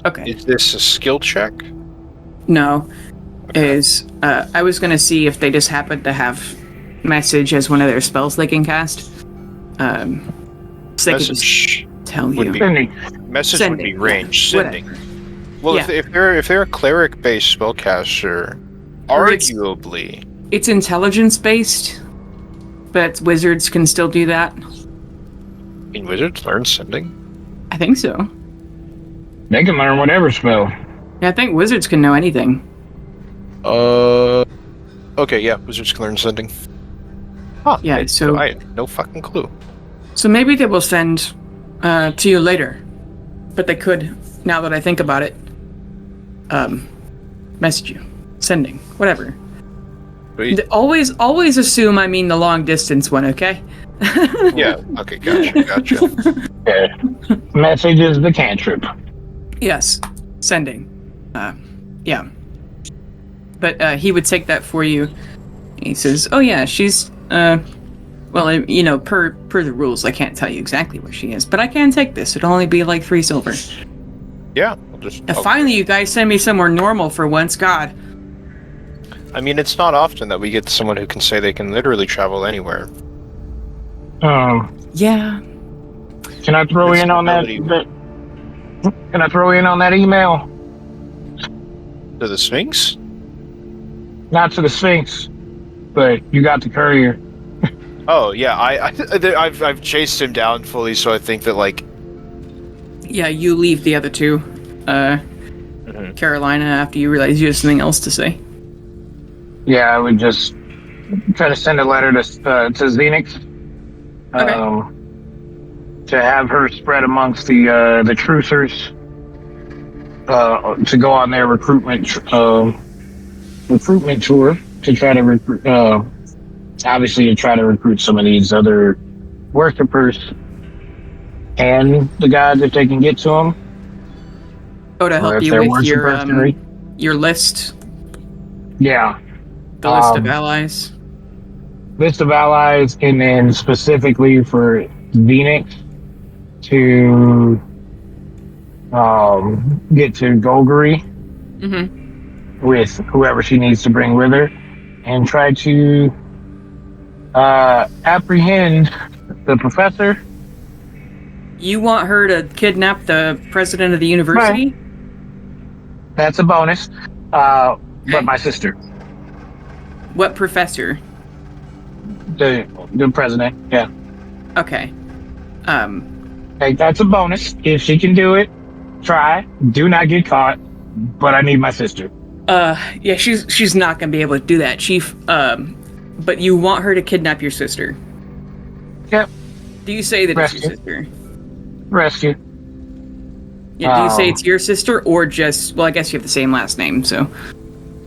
Okay. Is this a skill check? No. I was gonna see if they just happen to have message as one of their spells they can cast. So they could just tell you. Message Sending, would be range. yeah, Sending. Well, yeah. if they're a cleric-based spellcaster, arguably. It's intelligence-based, but wizards can still do that. Can wizards learn sending? I think so. They can learn whatever spell. Yeah, I think wizards can know anything. Okay, yeah, wizards can learn sending. Huh, Yeah, so I had no fucking clue. So maybe they will send to you later. But they could, now that I think about it, message you. Sending. Whatever. Wait. Always assume I mean the long distance one, okay? Yeah, okay, gotcha. Yeah. Message is the cantrip. Yes. Sending. Yeah. But he would take that for you. He says, oh yeah, she's, well, you know, per the rules, I can't tell you exactly where she is, but I can take this. It'll only be like 3 silver. Yeah, Finally, you guys send me somewhere normal for once, God. I mean, it's not often that we get someone who can say they can literally travel anywhere. Yeah. Can I throw in on that? Can I throw in on that email? To the Sphinx? Not to the Sphinx, but you got the courier. Oh yeah, I've chased him down fully, so I think that like. Yeah, you leave the other two, Carolina, after you realize you have something else to say. Yeah, I would just try to send a letter to Xenix. Okay. To have her spread amongst the trucers to go on their recruitment tour to try to recruit. Obviously, to try to recruit some of these other worshippers and the guys if they can get to them. Oh, to help you with your list. Yeah. The list of allies. List of allies, and then specifically for Xenix to get to Golgari with whoever she needs to bring with her, and try to apprehend the professor You want her to kidnap the president of the university? That's a bonus. But my sister, What professor? the president, yeah. Okay. Hey, that's a bonus. If she can do it, try. Do not get caught. But I need my sister. Yeah, she's not gonna be able to do that, Chief. But you want her to kidnap your sister. Yep. Do you say that Rescue. it's your sister? Rescue. Yeah, do you say it's your sister or just... Well, I guess you have the same last name, so...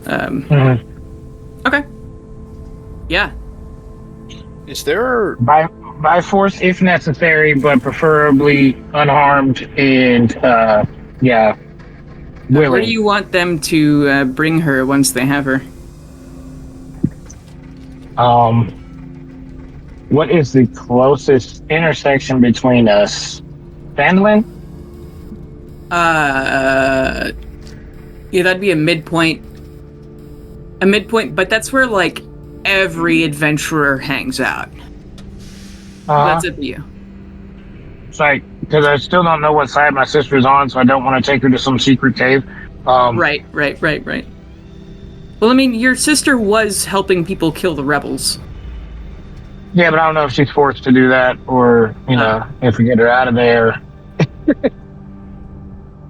Okay. Yeah. Is there... By force if necessary, but preferably unharmed and, yeah, willing. Where do you want them to bring her once they have her? What is the closest intersection between us? Fandolin? Yeah, that'd be a midpoint. A midpoint, but that's where, like, every adventurer hangs out. That's up to you. It's like, because I still don't know what side my sister's on, so I don't want to take her to some secret cave. Right. Well, I mean, your sister was helping people kill the rebels. Yeah, but I don't know if she's forced to do that, or, you know, if we get her out of there,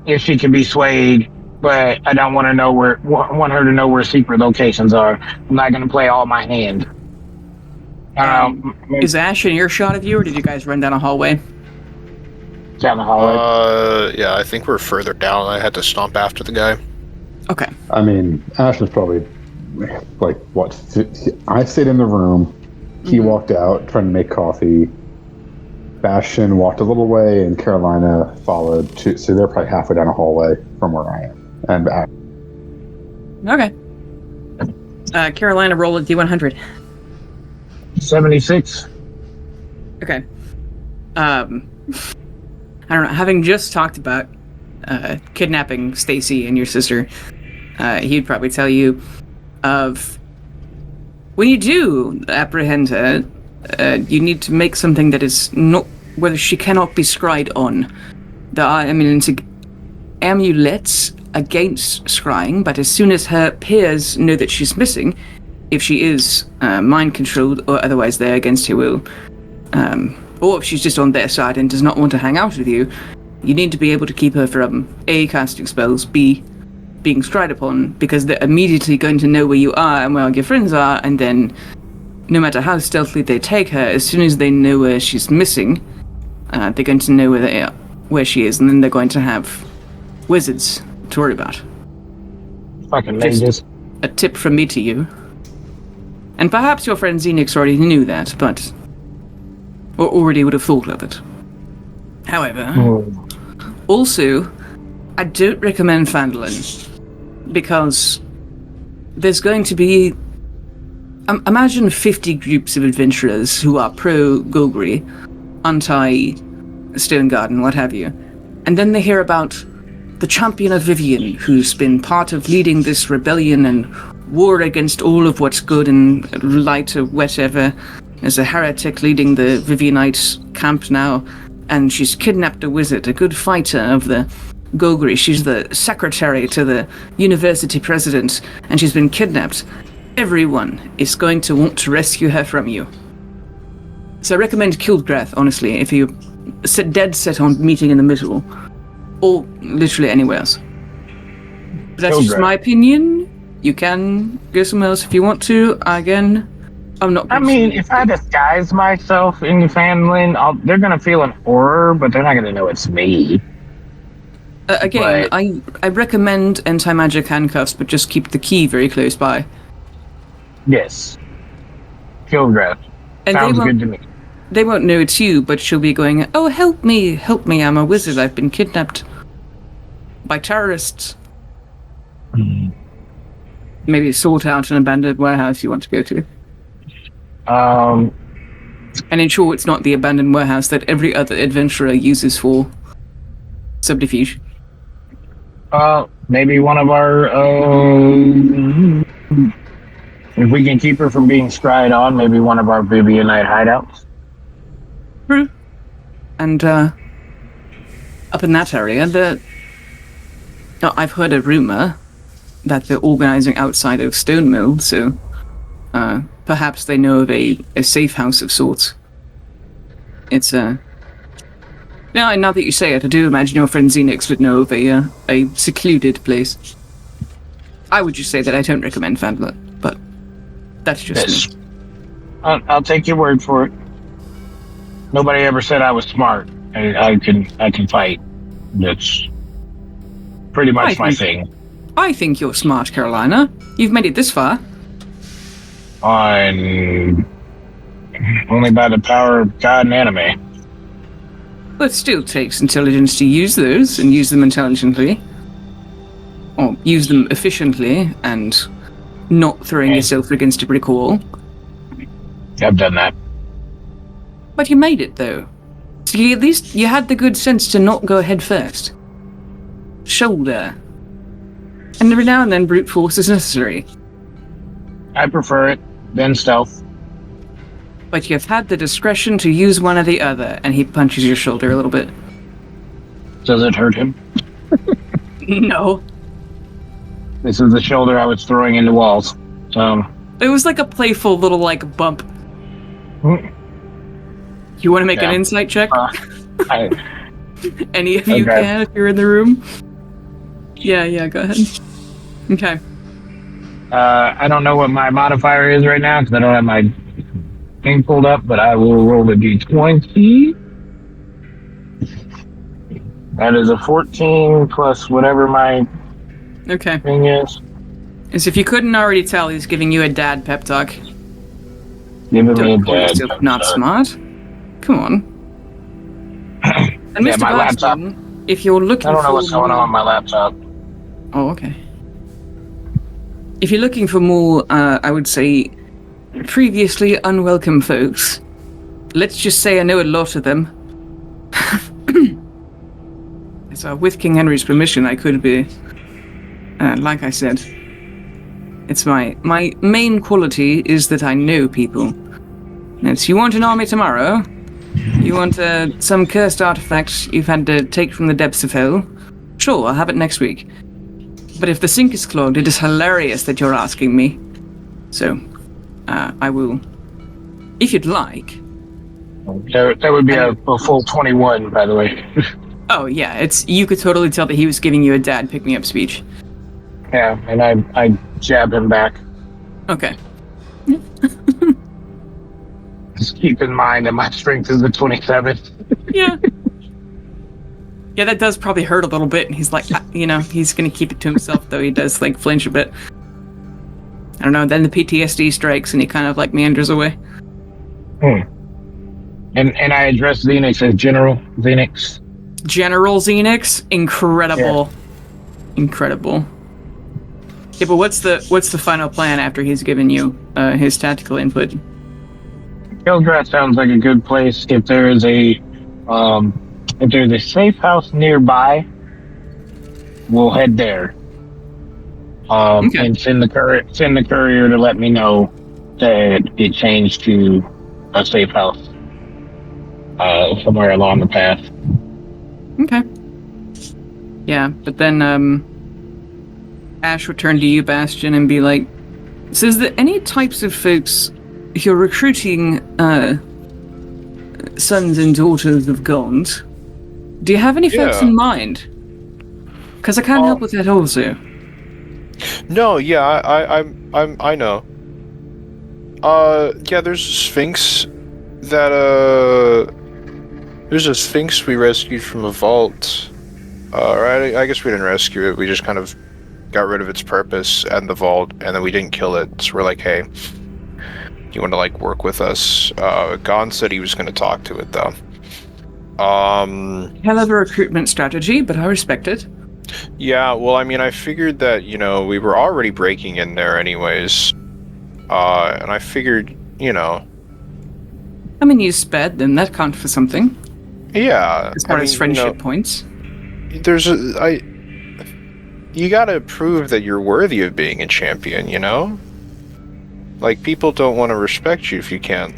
if she can be swayed. But I don't want her to know where secret locations are. I'm not going to play all my hand. Is Ash in earshot of you, or did you guys run down a hallway? Down the hallway. Yeah, I think we're further down. I had to stomp after the guy. Okay. I mean, Ash was probably like what? I stayed in the room. He walked out trying to make coffee. Bastion walked a little way, and Carolina followed. So they're probably halfway down a hallway from where I am. And back. Okay. Carolina, roll a D100. 76. Okay. I don't know. Having just talked about kidnapping Stacy and your sister, he'd probably tell you of when you do apprehend her, you need to make something that is not whether she cannot be scryed on. There are amulets against scrying, but as soon as her peers know that she's missing, if she is mind controlled or otherwise they're against her will, or if she's just on their side and does not want to hang out with you, you need to be able to keep her from A, casting spells, B, being scryed upon, because they're immediately going to know where you are and where all your friends are, and then no matter how stealthily they take her, as soon as they know where she's missing, they're going to know where she is, and then they're going to have wizards to worry about. Fucking mages. A tip from me to you. And perhaps your friend Xenix already knew that, but... or already would have thought of it. However, also, I don't recommend Fandolin, because there's going to be... imagine 50 groups of adventurers who are pro-Golgari, anti-Stone Garden, what have you. And then they hear about the champion of Vivian, who's been part of leading this rebellion and war against all of what's good and light or whatever. There's a heretic leading the Vivianite camp now, and she's kidnapped a wizard, a good fighter of the Golgari. She's the secretary to the university president, and she's been kidnapped. Everyone is going to want to rescue her from you. So I recommend Kildgrath, honestly, if you're dead set on meeting in the middle, or literally anywhere else. But that's just my opinion. You can go somewhere else if you want to. Again, I'm not... I mean, if I disguise myself in the Fandolin, they're going to feel an horror, but they're not going to know it's me. Again, I recommend anti-magic handcuffs, but just keep the key very close by. Yes. Kildgrath. Sounds good to me. They won't know it's you, but she'll be going, "Oh, help me, I'm a wizard, I've been kidnapped by terrorists." Maybe sort out an abandoned warehouse you want to go to. And ensure it's not the abandoned warehouse that every other adventurer uses for subterfuge. Maybe one of our, if we can keep her from being scryed on, maybe one of our Vivianite hideouts. True. And up in that area, I've heard a rumor that they're organizing outside of Stone Mill, so perhaps they know of a safe house of sorts. It's now that you say it, I do imagine your friend Xenix would know of a secluded place. I would just say that I don't recommend Fandler, but that's just me. I'll take your word for it. Nobody ever said I was smart. I can fight. That's pretty much my thing. I think you're smart, Carolina. You've made it this far. On only by the power of God and anime. But it still takes intelligence to use those, and use them intelligently. Or use them efficiently, and not throwing yourself against a brick wall. I've done that. But you made it, though. So at least you had the good sense to not go head first. Shoulder. And every now and then brute force is necessary. I prefer it, then stealth. But you've had the discretion to use one or the other, and he punches your shoulder a little bit. Does it hurt him? No. This is the shoulder I was throwing into walls. It was like a playful little, bump. You want to make an insight check? Any of you can if you're in the room? Yeah, go ahead. Okay. I don't know what my modifier is right now, because I don't have my thing pulled up, but I will roll the d20. That is a 14 plus whatever my thing is. As if you couldn't already tell, he's giving you a dad pep talk. Giving me a dad pep talk. Not smart. Come on. And Mr. my laptop. If you're looking for... I don't know what's going on my laptop. Oh, okay. If you're looking for more, I would say, previously unwelcome folks, let's just say I know a lot of them. So with King Henry's permission, I could be, like I said, it's my main quality is that I know people. And so you want an army tomorrow? You want some cursed artifacts you've had to take from the depths of hell? Sure, I'll have it next week. But if the sink is clogged, it is hilarious that you're asking me. So, I will, if you'd like. That would be a full 21, by the way. Oh yeah, you could totally tell that he was giving you a dad pick-me-up speech. Yeah, and I jab him back. Okay. Just keep in mind that my strength is a 27. Yeah. Yeah, that does probably hurt a little bit, and he's like, he's gonna keep it to himself, though he does, flinch a bit. I don't know, then the PTSD strikes, and he kind of, meanders away. And I address Xenix as General Xenix. General Xenix? Incredible. Yeah. Incredible. Yeah, but what's the final plan after he's given you his tactical input? Hillgrass sounds like a good place. If there's a safe house nearby, we'll head there. And send the courier to let me know that it changed to a safe house somewhere along the path. Okay. Yeah, but then Ash would turn to you, Bastion, and be like, so is there any types of folks if you're recruiting sons and daughters of Gaunt? Do you have any folks in mind? Because I can't help with that also. No, yeah, I know. Yeah, there's a Sphinx that there's a Sphinx we rescued from a vault. Right? I guess we didn't rescue it. We just kind of got rid of its purpose and the vault, and then we didn't kill it. So we're like, hey, you want to work with us? Gon said he was going to talk to it though. Hell of a recruitment strategy, but I respect it. Yeah, well, I mean, I figured that, we were already breaking in there anyways. And I figured, I mean, you spared them. That counts for something. Yeah. As far as friendship points. You gotta prove that you're worthy of being a champion, people don't want to respect you if you can't,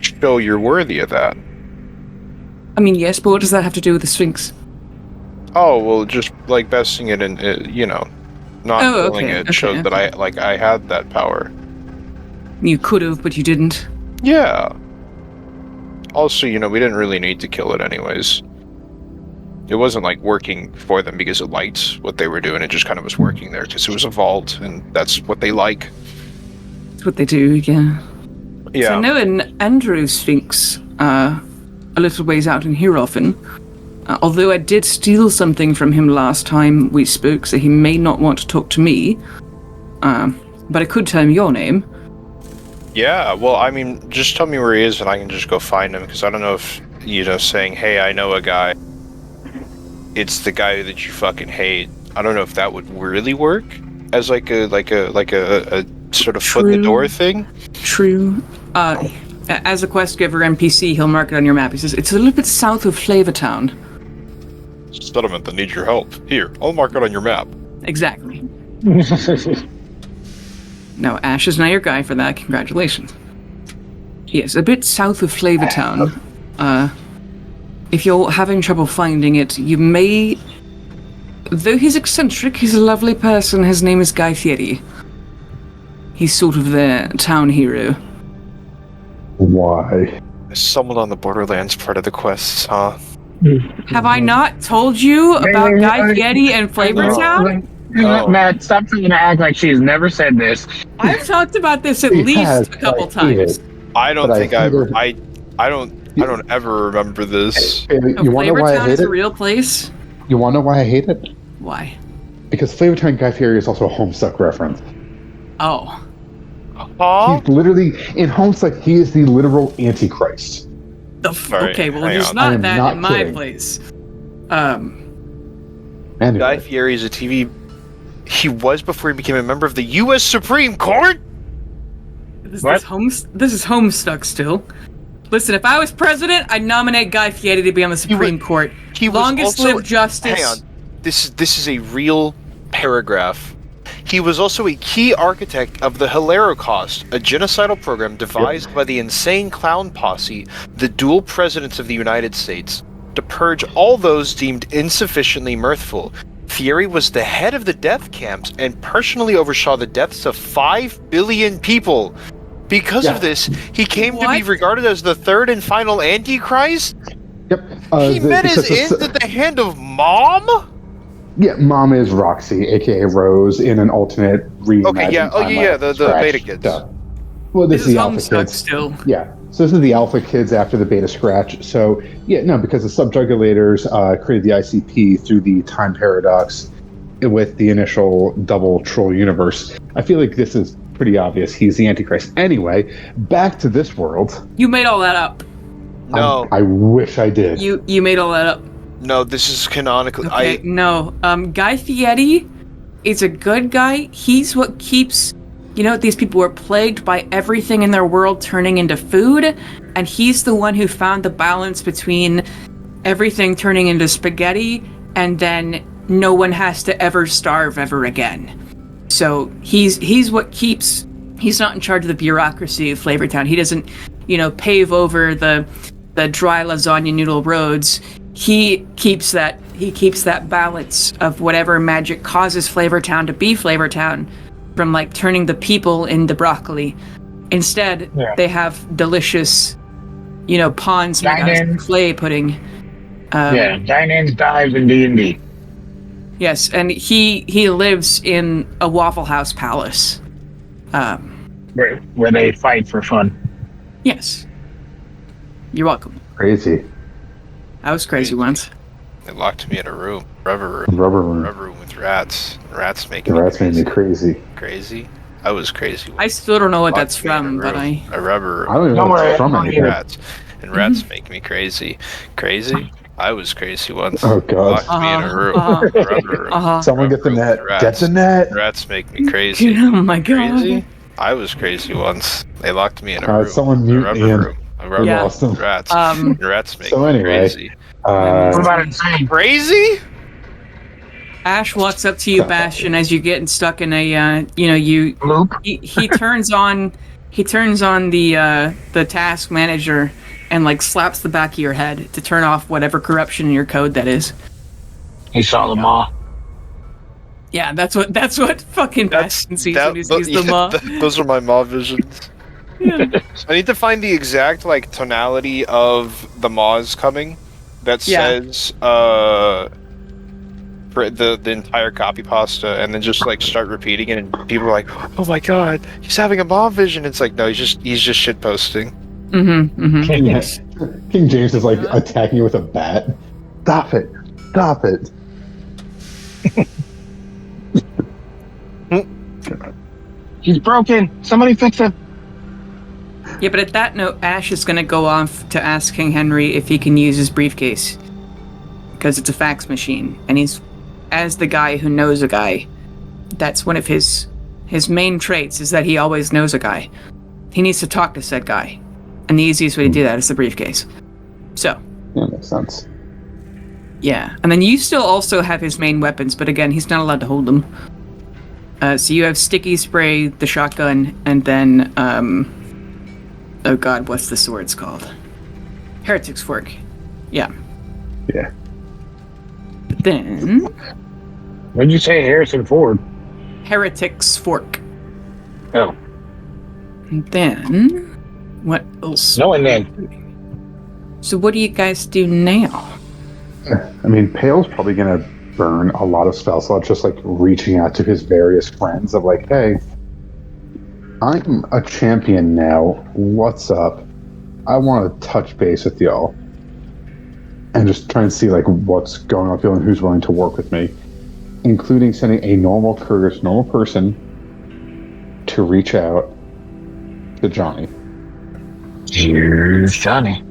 show you're worthy of that. I mean, yes, but what does that have to do with the Sphinx? Oh, well, just, like, besting it and, not killing it showed that I had that power. You could have, but you didn't. Yeah. Also, we didn't really need to kill it anyways. It wasn't, like, working for them because it liked what they were doing. It just kind of was working there because it was a vault, and that's what they like. That's what they do, yeah. Yeah. So I know an Andrew Sphinx, a little ways out in here often. Although I did steal something from him last time we spoke, so he may not want to talk to me. But I could tell him your name. Yeah, well, I mean, just tell me where he is and I can just go find him, because I don't know if, saying, hey, I know a guy, it's the guy that you fucking hate. I don't know if that would really work as like a sort of foot in the door thing. True. As a quest giver NPC, he'll mark it on your map. He says, it's a little bit south of Flavortown. Settlement that needs your help. Here, I'll mark it on your map. Exactly. No, Ash is now your guy for that. Congratulations. Yes, a bit south of Flavortown. If you're having trouble finding it, you may... Though he's eccentric, he's a lovely person. His name is Guy Fieri. He's sort of their town hero. Why? Someone on the Borderlands part of the quests, huh? Have I not told you about Guy Fieri and Flavortown? No. Matt, stop trying to act like she's never said this. I've talked about this at least a couple times. I don't think I don't ever remember this. You want to know why I hate is it? a real place. You want to know why I hate it? Why? Because Flavortown Guy Fieri is also a Homestuck reference. Oh. Huh? He's literally, in Homestuck, he is the literal Antichrist. Okay, well, there's not that in my place. Anyway. Guy Fieri is a TV... He was before he became a member of the U.S. Supreme Court? This is Homestuck still. Listen, if I was president, I'd nominate Guy Fieri to be on the Supreme Court. He was Longest also, lived justice. Hang on. This is a real paragraph. He was also a key architect of the Holocaust, a genocidal program devised by the insane clown posse, the dual presidents of the United States, to purge all those deemed insufficiently mirthful. Fieri was the head of the death camps and personally oversaw the deaths of 5 billion people. Because of this, he came to be regarded as the third and final Antichrist? Yep. He met his end at the hand of Mom? Yeah, Mom is Roxy, aka Rose, in an alternate reimagined timeline. The Beta Kids. Duh. Well, this is the Alpha Homestuck Kids. still. Yeah, so this is the Alpha Kids after the Beta Scratch. So, yeah, no, because the Subjugulators created the ICP through the time paradox with the initial double troll universe. I feel like this is pretty obvious. He's the Antichrist. Anyway, back to this world. You made all that up. No. I wish I did. You made all that up. No, this is canonically... Okay, no. Guy Fieri is a good guy. He's what keeps... these people were plagued by everything in their world turning into food, and he's the one who found the balance between everything turning into spaghetti, and then no one has to ever starve ever again. So he's what keeps... He's not in charge of the bureaucracy of Flavortown. He doesn't, pave over the dry lasagna noodle roads. He keeps that balance of whatever magic causes Flavortown to be Flavortown, from like turning the people into broccoli. Instead, they have delicious, ponds made out of clay pudding. Dine-ins, dives, and D&D. Yes, and he lives in a Waffle House palace. Where they fight for fun. Yes. You're welcome. Crazy. I was crazy once. They locked me in a room. Rubber room with rats. Rats made me crazy. Crazy? I was crazy. I still don't know what that's from, but a rubber room. I don't even know what it's from anymore. Rats. And rats make me crazy. Crazy? I was crazy once. Oh god. Locked me in a room. Rubber room. Someone get the net. Get the net. Rats make me crazy. Oh my god. Crazy? I was crazy once. They locked me in a room. Someone mute me in. Rats. Rats make me crazy. What about insane? Crazy? Ash walks up to you, Bastion, as you're getting stuck in a, loop. He turns on the task manager and like slaps the back of your head to turn off whatever corruption in your code that is. He saw the maw. Yeah, that's what fucking Bastion sees when he sees the maw. Those are my maw visions. Yeah. I need to find the exact like tonality of the maws coming that says for the entire copy pasta, and then just like start repeating it, and people are like, "Oh my god, he's having a maw vision." It's like, no, he's just shit posting. King James is like attacking you with a bat. Stop it! Stop it! He's broken. Somebody fix him. Yeah, but at that note, Ash is going to go off to ask King Henry if he can use his briefcase. Because it's a fax machine. And he's, as the guy who knows a guy, that's one of his main traits, is that he always knows a guy. He needs to talk to said guy. And the easiest way to do that is the briefcase. So. Yeah, makes sense. Yeah. And then you still also have his main weapons, but again, he's not allowed to hold them. So you have sticky spray, the shotgun, and then, oh god, what's the sword's called? Heretic's Fork. Yeah. Yeah. Then... What'd you say, Harrison Ford? Heretic's Fork. Oh. And then... What else? No, and then. So what do you guys do now? I mean, Pale's probably going to burn a lot of spell slots just like reaching out to his various friends of like, hey, I'm a champion now. What's up? I want to touch base with y'all. And just try and see like what's going on, feeling who's willing to work with me. Including sending a normal person to reach out to Johnny. Here's Johnny.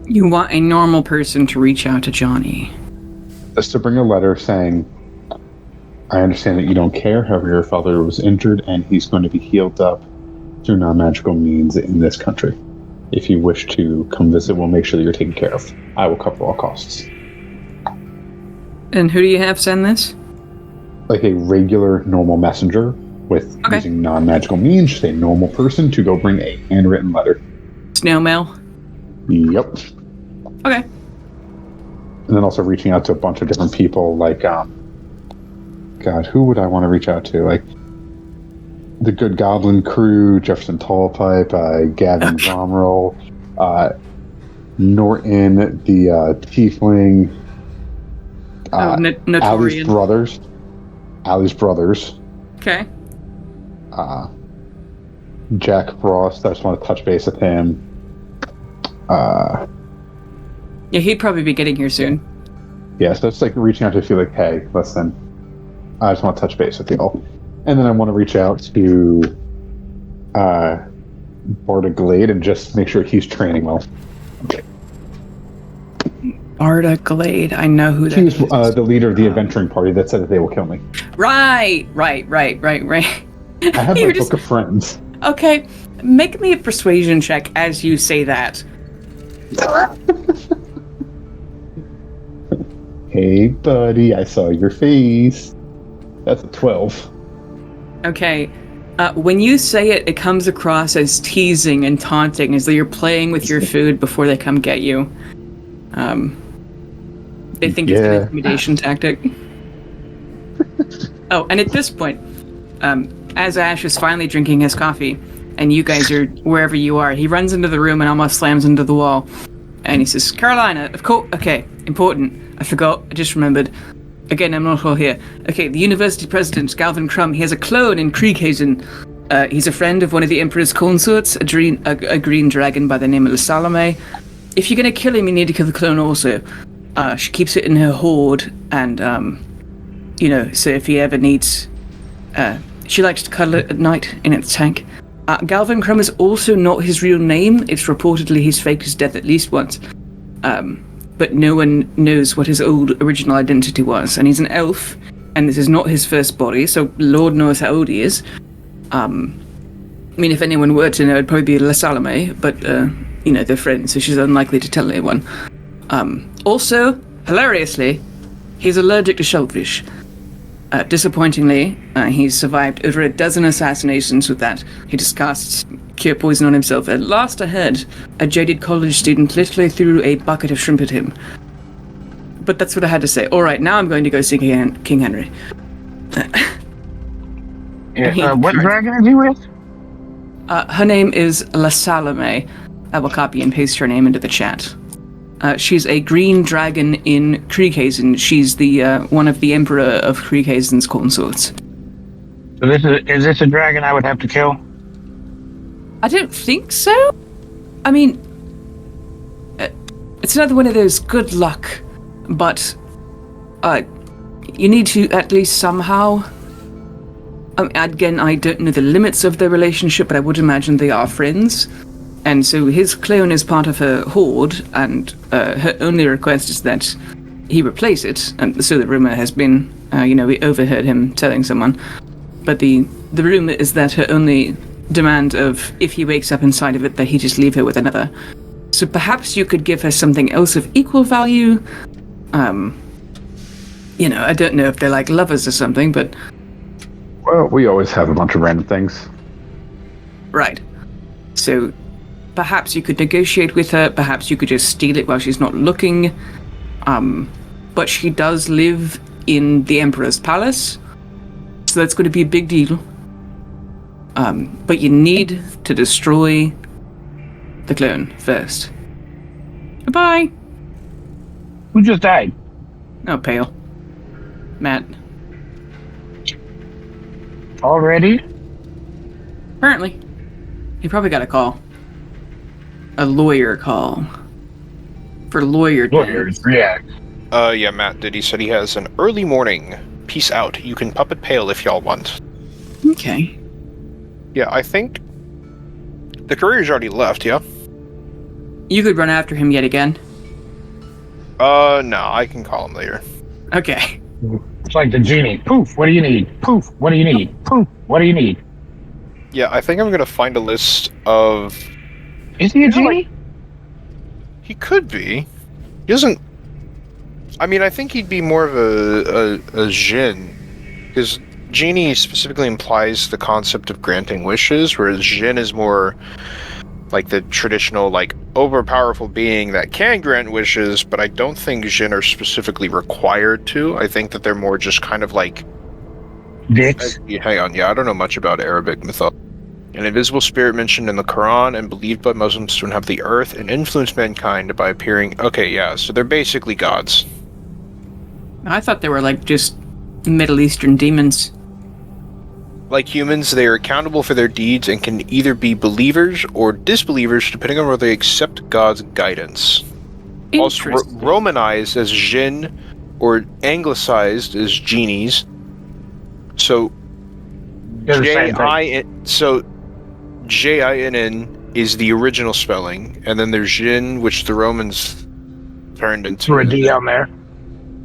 You want a normal person to reach out to Johnny. Just to bring a letter saying, I understand that you don't care, however your father was injured and he's going to be healed up through non-magical means in this country. If you wish to come visit, we'll make sure that you're taken care of. I will cover all costs. And who do you have send this? Like a regular, normal messenger with using non-magical means, just a normal person to go bring a handwritten letter. Snail mail? Yep. Okay. And then also reaching out to a bunch of different people, like, God, who would I want to reach out to? Like, the Good Goblin Crew, Jefferson Tallpipe, Gavin Romerl, Norton, the Tiefling, Notorian. Allie's brothers. Okay. Jack Frost, I just want to touch base with him. Yeah, he'd probably be getting here soon. Yeah, so it's like reaching out to feel like, hey, listen, I just want to touch base with y'all. And then I want to reach out to Barda Glade and just make sure he's training well. Barda Glade, I know who that is. He was the leader of the adventuring party that said that they will kill me. Right. I have my book of friends. Okay, make me a persuasion check as you say that. Hey, buddy, I saw your face. That's a 12. Okay. When you say it, it comes across as teasing and taunting, as though you're playing with your food before they come get you. They think it's an intimidation tactic. Oh, and at this point, as Ash is finally drinking his coffee, and you guys are wherever you are, he runs into the room and almost slams into the wall. And he says, Carolina, of course, okay, important. I forgot, I just remembered. Again, I'm not all here. Okay, the university president, Galvin Crumb, he has a clone in Krieghaven. He's a friend of one of the Emperor's consorts, a green dragon by the name of La Salome. If you're gonna kill him, you need to kill the clone also. She keeps it in her hoard, and, so if he ever needs... she likes to cuddle it at night in its tank. Galvin Crumb is also not his real name. It's reportedly he's faked his death at least once. But no one knows what his old original identity was. And he's an elf, and this is not his first body, so Lord knows how old he is. I mean, if anyone were to know, it'd probably be La Salome, but, they're friends, so she's unlikely to tell anyone. Also, hilariously, he's allergic to shellfish. Disappointingly, he's survived over a dozen assassinations with that. He just casts cure poison on himself. At last ahead, a jaded college student literally threw a bucket of shrimp at him. But that's what I had to say. All right, now I'm going to go see King Henry. What dragon is he with? Her name is La Salome. I will copy and paste her name into the chat. She's a green dragon in Krieghazen. She's the one of the Emperor of Krieghazen's consorts. So is this a dragon I would have to kill? I don't think so. I mean, it's another one of those good luck, but you need to at least somehow. Again, I don't know the limits of their relationship, but I would imagine they are friends. And so his clone is part of her horde, and her only request is that he replace it. And so the rumor has been, we overheard him telling someone. But the rumor is that her only demand of, if he wakes up inside of it, that he just leave her with another. So perhaps you could give her something else of equal value. I don't know if they're like lovers or something, but... Well, we always have a bunch of random things. Right. So... perhaps you could negotiate with her, perhaps you could just steal it while she's not looking. But she does live in the Emperor's palace, so that's going to be a big deal. But you need to destroy the clone first. Goodbye! Who just died? Oh, Pale. Matt. Already? Apparently. He probably got a call. A lawyer call. For lawyers, yeah. Yeah, Matt did. He said he has an early morning. Peace out. You can puppet Pale if y'all want. Okay. Yeah, I think the courier's already left, yeah? You could run after him yet again. No, I can call him later. Okay. It's like the genie. Poof, what do you need? Poof, what do you need? Poof, what do you need? Yeah, I think I'm gonna find a list of... Is he a genie? He could be. He doesn't... I mean, I think he'd be more of a Jinn. Because genie specifically implies the concept of granting wishes, whereas Jinn is more like the traditional, like, overpowerful being that can grant wishes, but I don't think Jinn are specifically required to. I think that they're more just kind of like... Dicks? Hang on, yeah, I don't know much about Arabic mythology. An invisible spirit mentioned in the Quran and believed by Muslims to inhabit the earth and influence mankind by appearing... Okay, yeah, so they're basically gods. I thought they were like just Middle Eastern demons. Like humans, they are accountable for their deeds and can either be believers or disbelievers depending on whether they accept God's guidance. Also Romanized as Jinn or anglicized as genies. So Jinn is the original spelling, and then there's Jinn, which the Romans turned into... Threw a D on there.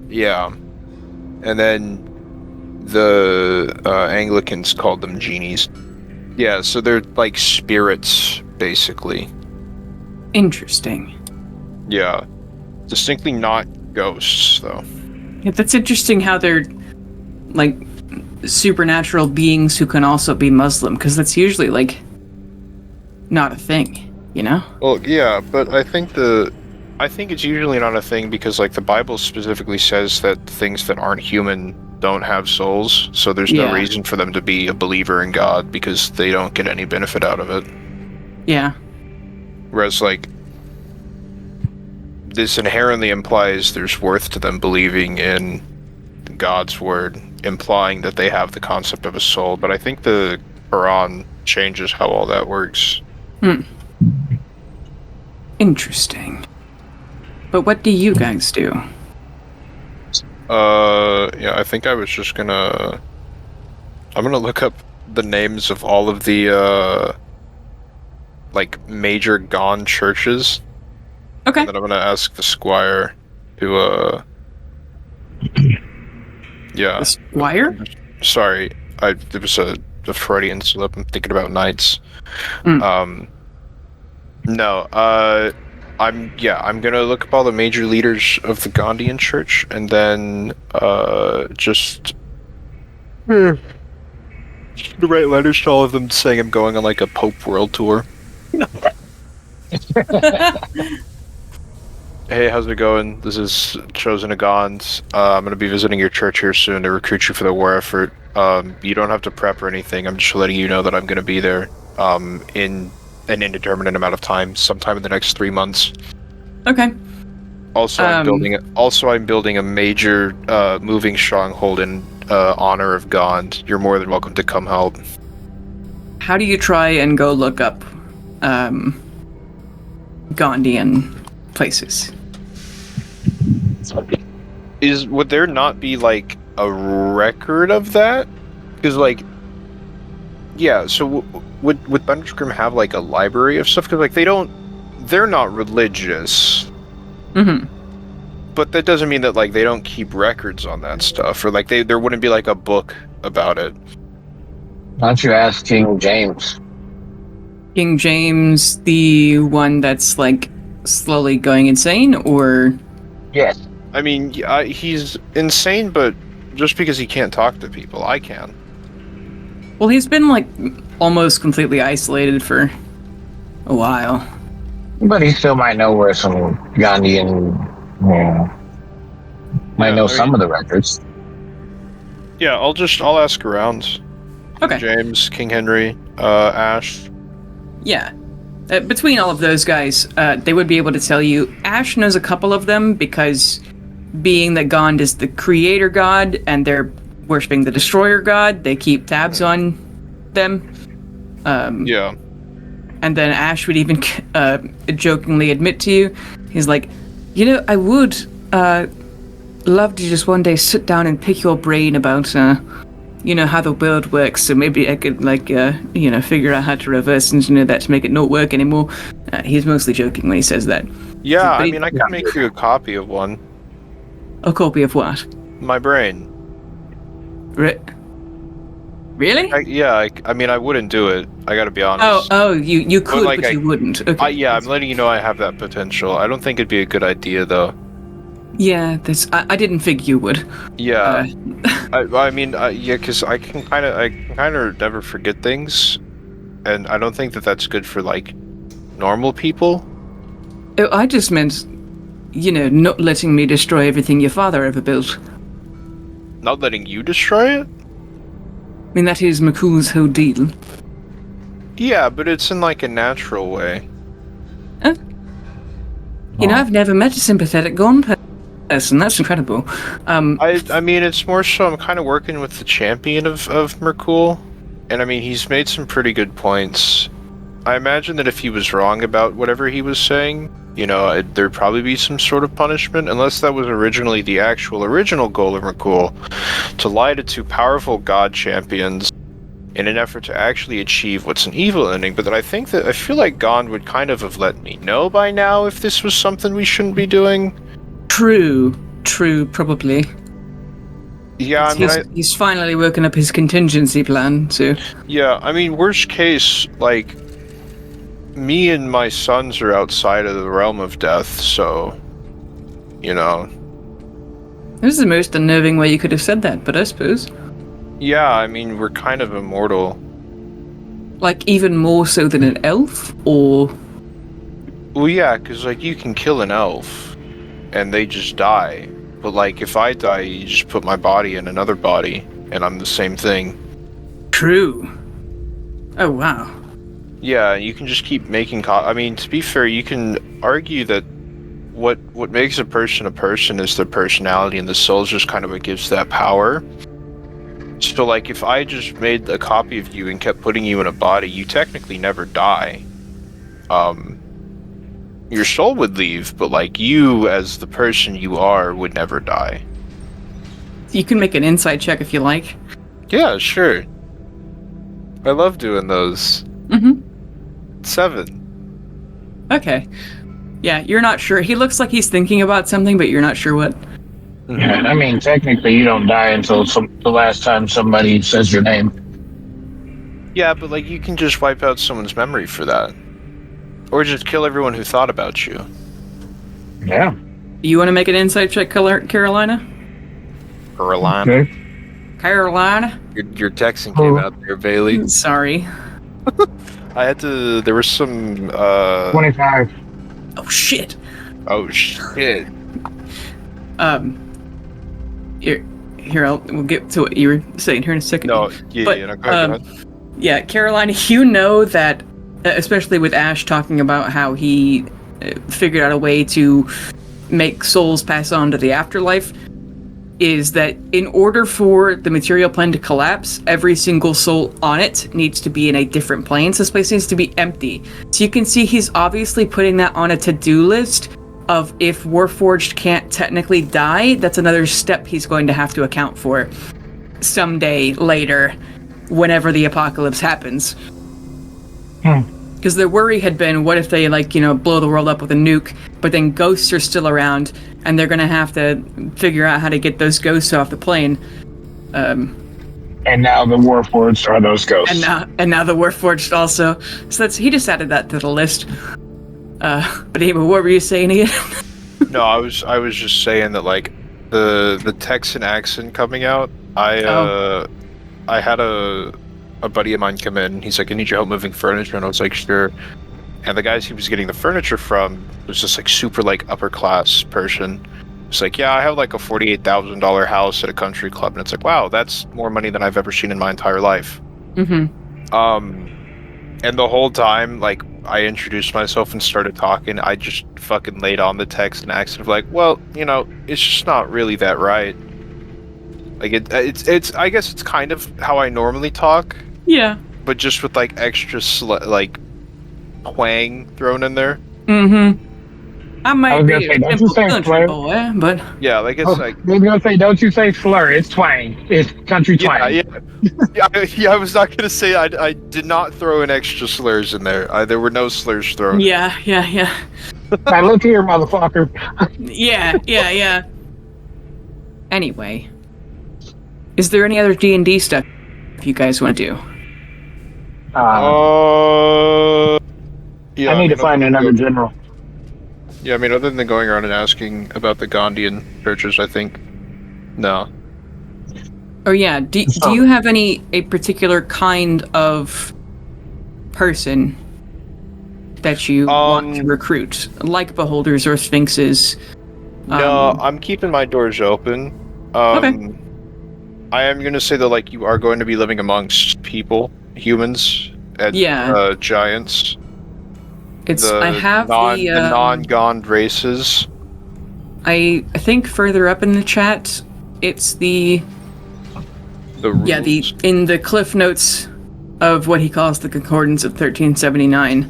Yeah. And then the Anglicans called them genies. Yeah, so they're like spirits, basically. Interesting. Yeah. Distinctly not ghosts, though. Yeah, that's interesting how they're like supernatural beings who can also be Muslim, because that's usually like not a thing, you know? Well, yeah, but I think it's usually not a thing because like the Bible specifically says that things that aren't human don't have souls, so there's no reason for them to be a believer in God because they don't get any benefit out of it. Yeah. Whereas like this inherently implies there's worth to them believing in God's word, implying that they have the concept of a soul, but I think the Quran changes how all that works. Interesting. But what do you guys do? Yeah, I think I was just I'm gonna look up the names of all of the, like, major gone churches. Okay. And then I'm gonna ask the squire to, yeah. The squire? Sorry, there was a Freudian slip. I'm thinking about knights. No, I'm gonna look up all the major leaders of the Gandhian church, and then just To write letters to all of them saying I'm going on like a Pope World Tour. Hey, how's it going? This is Chosen of Gons. I'm going to be visiting your church here soon to recruit you for the war effort. You don't have to prep or anything. I'm just letting you know that I'm going to be there in an indeterminate amount of time, sometime in the next 3 months. Okay. Also, I'm building a major moving stronghold in honor of Gond. You're more than welcome to come help. How do you try and go look up Gondian places? Would there not be like a record of that? Because like, yeah. So would Thunderscream have like a library of stuff? Because like they're not religious. Mm-hmm. But that doesn't mean that like they don't keep records on that stuff, or like there wouldn't be like a book about it. Why don't you ask King James? King James, the one that's like slowly going insane, or? Yes. I mean, he's insane, but just because he can't talk to people, I can. Well, he's been like almost completely isolated for a while. But he still might know where some Gandhian, might know some of the records. Yeah, I'll ask around. Okay. James, King Henry, Ash. Yeah. Between all of those guys, they would be able to tell you. Ash knows a couple of them because being that Gond is the creator god and they're worshipping the destroyer god, they keep tabs on them. Yeah. And then Ash would even jokingly admit to you, he's like, I would love to just one day sit down and pick your brain about, how the world works, so maybe I could, figure out how to reverse engineer that to make it not work anymore. He's mostly joking when he says that. Yeah, I mean, I can make you a copy of one. A copy of what? My brain. Really? I mean, I wouldn't do it. I gotta be honest. Oh, you could, but you wouldn't. Okay. I'm letting you know I have that potential. I don't think it'd be a good idea, though. Yeah, I didn't figure you would. Yeah. Because I can kind of never forget things, and I don't think that that's good for, like, normal people. Oh, I just meant, not letting me destroy everything your father ever built. Not letting you destroy it? I mean, that is McCool's whole deal. Yeah, but it's in, like, a natural way. I've never met a sympathetic Gone person. That's incredible. I mean, it's more so I'm kind of working with the champion of Merkul, and I mean, he's made some pretty good points. I imagine that if he was wrong about whatever he was saying, there'd probably be some sort of punishment, unless that was originally the original goal of Merkul, to lie to two powerful god champions in an effort to actually achieve what's an evil ending. But then I feel like Gond would kind of have let me know by now if this was something we shouldn't be doing. True, probably. Yeah, he's finally working up his contingency plan, so... Yeah, I mean, worst case, like, me and my sons are outside of the realm of death, so, This is the most unnerving way you could have said that, but I suppose. Yeah, I mean, we're kind of immortal. Like, even more so than an elf, or...? Well, yeah, because, like, you can kill an elf, and they just die. But, like, if I die, you just put my body in another body, and I'm the same thing. True. Oh, wow. Yeah, you can just keep making... I mean, to be fair, you can argue that what makes a person is their personality, and the soul's just kind of what gives that power. So, like, if I just made a copy of you and kept putting you in a body, you technically never die. Your soul would leave, but, like, you, as the person you are, would never die. You can make an insight check if you like. Yeah, sure. I love doing those. Mm-hmm. 7. Okay. Yeah, you're not sure. He looks like he's thinking about something, but you're not sure what. Yeah, I mean, technically, you don't die until the last time somebody says your name. Yeah, but, like, you can just wipe out someone's memory for that. Or just kill everyone who thought about you. Yeah. You want to make an insight check, Carolina? Carolina? Okay. Carolina? Your Texan came out there, Bailey. Sorry. There was some, 25. Oh, shit. Oh, shit. We'll get to what you were saying here in a second. No, go ahead. Yeah, Carolina, you know that, especially with Ash talking about how he figured out a way to make souls pass on to the afterlife, is that in order for the material plane to collapse, every single soul on it needs to be in a different plane. So this place needs to be empty. So you can see he's obviously putting that on a to-do list of if Warforged can't technically die, that's another step he's going to have to account for someday later, whenever the apocalypse happens. Because their worry had been, what if they, blow the world up with a nuke, but then ghosts are still around, and they're going to have to figure out how to get those ghosts off the plane. And now the Warforged are those ghosts. And now the Warforged also. So he just added that to the list. But anyway, what were you saying again? No, I was just saying that the Texan accent coming out. I had a buddy of mine come in. He's like, I need your help moving furniture, and I was like, sure. And the guys he was getting the furniture from was just super upper class person. It's like, yeah, I have a $48,000 house at a country club, and it's like, wow, that's more money than I've ever seen in my entire life. And the whole time, I introduced myself and started talking, I just fucking laid on the Texan accent of well, it's just not really that right. It's I guess it's kind of how I normally talk. Yeah. But just with extra twang thrown in there. I might be a simple country boy, but yeah, I was gonna say, don't you say slur? It's twang. It's country twang. Yeah, I was not gonna say. I did not throw in extra slurs in there. There were no slurs thrown. Yeah. Now look here, motherfucker. Yeah. Anyway, is there any other D&D stuff you guys want to do? Yeah, I need to find another general. Yeah, other than going around and asking about the Gandhian churches, I think no. Oh yeah, do you have a particular kind of person that you want to recruit, like beholders or sphinxes? No, I'm keeping my doors open. Okay. I am going to say that you are going to be living amongst people, humans, and giants. I have the non-Gond races. I think further up in the chat, it's the in the cliff notes of what he calls the Concordance of 1379.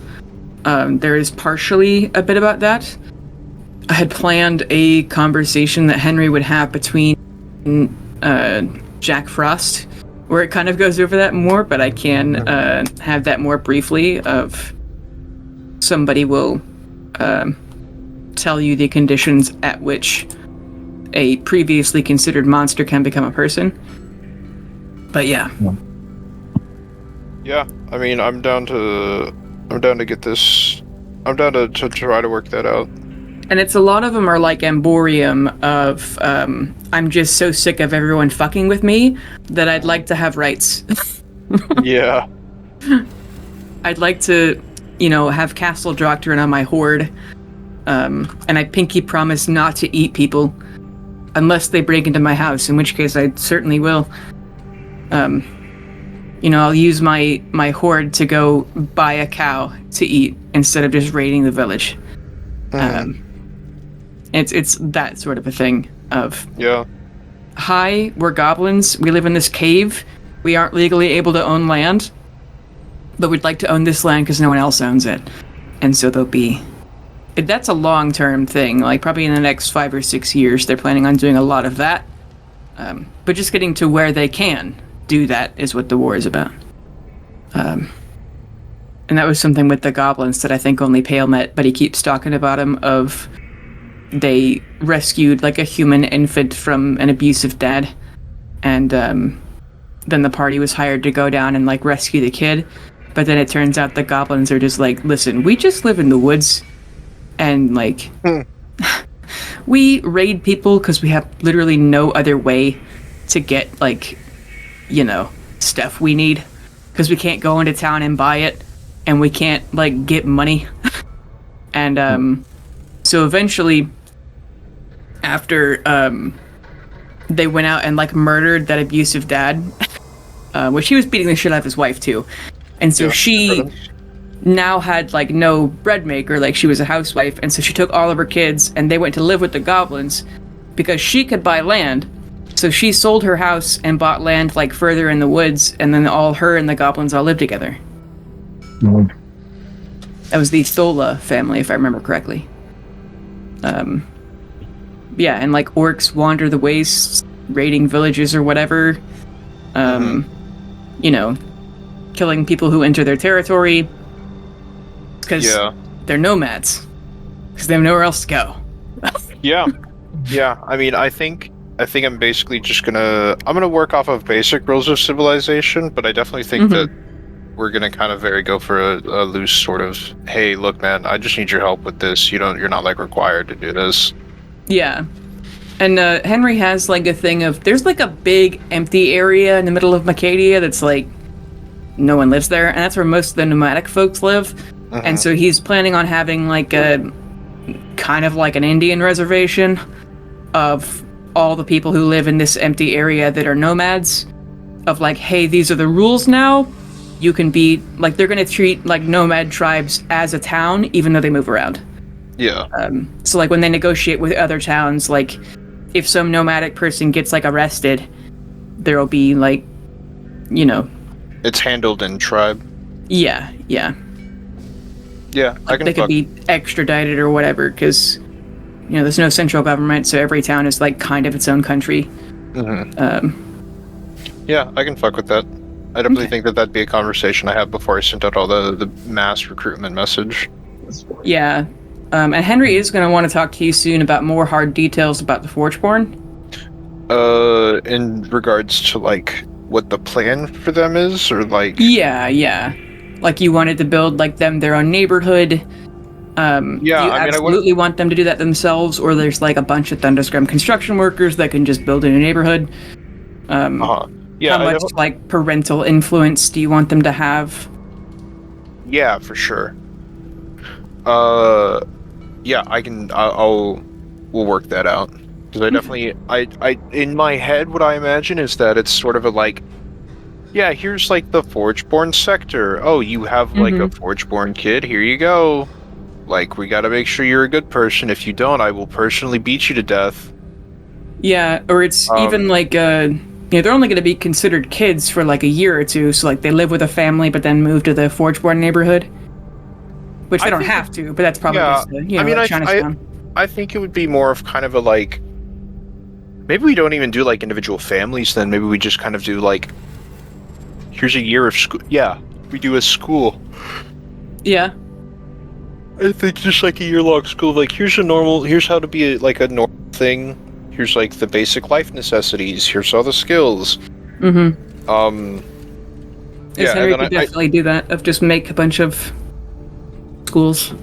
There is partially a bit about that. I had planned a conversation that Henry would have between Jack Frost, where it kind of goes over that more, but I can have that more briefly of somebody will tell you the conditions at which a previously considered monster can become a person. But yeah. Yeah, I'm down to get this. I'm down to try to work that out. And it's a lot of them are like Emborium of, I'm just so sick of everyone fucking with me that I'd like to have rights. Yeah. I'd like to, have Castle Doctrine on my horde. And I pinky promise not to eat people unless they break into my house, in which case I certainly will. I'll use my horde to go buy a cow to eat instead of just raiding the village. It's that sort of a thing of, hi, we're goblins, we live in this cave, we aren't legally able to own land, but we'd like to own this land because no one else owns it. And so that's a long-term thing, probably in the next 5 or 6 years they're planning on doing a lot of that. But just getting to where they can do that is what the war is about. And that was something with the goblins that I think only Pale met, but he keeps talking about him of they rescued a human infant from an abusive dad, and then the party was hired to go down and rescue the kid, but then it turns out the goblins are just listen, we just live in the woods, and we raid people because we have literally no other way to get stuff we need, because we can't go into town and buy it, and we can't like get money. And so eventually, after they went out and like murdered that abusive dad, which he was beating the shit out of his wife too, and so she now had like no bread maker, like she was a housewife, and so she took all of her kids and they went to live with the goblins because she could buy land. So she sold her house and bought land like further in the woods, and then her and the goblins all lived together. Mhm. That was the Thola family, if I remember correctly. Yeah, and like orcs wander the wastes, raiding villages or whatever. Killing people who enter their territory. Because they're nomads. Because they have nowhere else to go. Yeah. I mean, I think I'm basically just I'm gonna work off of basic rules of civilization, but I definitely think that we're gonna kind of go for a loose sort of, hey, look, man, I just need your help with this. You're not like required to do this. Yeah. And Henry has like a thing of, there's like a big empty area in the middle of Macadia that's like, no one lives there, and that's where most of the nomadic folks live. And so he's planning on having like a kind of like an Indian reservation of all the people who live in this empty area that are nomads, of like, hey, these are the rules now. You can be like, they're going to treat like nomad tribes as a town, even though they move around. Yeah. So like when they negotiate with other towns, like if some nomadic person gets like arrested, there'll be like, it's handled in tribe. Yeah. Like they could be extradited or whatever, because there's no central government, so every town is like kind of its own country. Yeah, I can fuck with that. I definitely think that'd be a conversation I have before I sent out all the mass recruitment message. Yeah. And Henry is going to want to talk to you soon about more hard details about the Forgeborn. In regards to like what the plan for them is, or like... Yeah. Like you wanted to build like them their own neighborhood. Do you absolutely want them to do that themselves, or there's like a bunch of Thunderscrum construction workers that can just build in a neighborhood? Yeah, how much like parental influence do you want them to have? Yeah, for sure. Yeah, we'll work that out. Because I definitely, I in my head, what I imagine is that it's sort of a like, yeah, here's like the Forgeborn sector. Oh, you have like a Forgeborn kid, here you go. Like, we gotta make sure you're a good person. If you don't, I will personally beat you to death. Yeah, or it's even like, they're only gonna be considered kids for like a year or two, so like they live with a family but then move to the Forgeborn neighborhood. Which they don't have to, but that's probably just I think it would be more of kind of a like, maybe we don't even do like individual families then. Maybe we just kind of do like, here's a year of school. Yeah, we do a school. Yeah. I think just like a year-long school. Like, here's how to be like a normal thing. Here's like the basic life necessities. Here's all the skills. Henry could definitely do that, of just make a bunch of schools.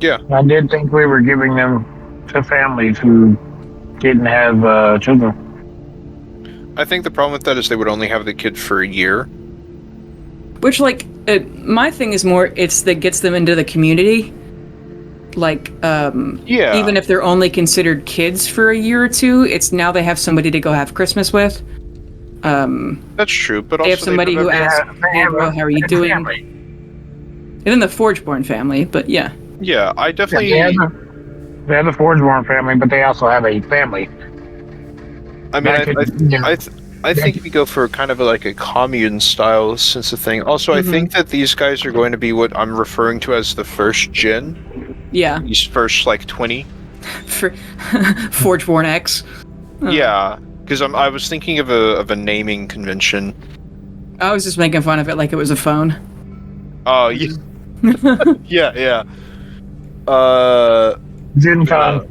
Yeah. I did think we were giving them to families who didn't have children. I think the problem with that is they would only have the kid for a year. Which, like, my thing is more, it's that gets them into the community. Like, even if they're only considered kids for a year or two, it's now they have somebody to go have Christmas with. That's true, but also they have somebody who asks, how are you doing? Family. And then the Forgeborn family, but yeah. Yeah, I definitely... They have the Forgeborn family, but they also have a family. I mean, I think if you go for kind of like a commune style sense of thing. Also, I think that these guys are going to be what I'm referring to as the first gen. Yeah. These first like 20. Forgeborn X. Yeah, because I was thinking of a naming convention. I was just making fun of it like it was a phone. Oh, yeah. yeah. Gen Con.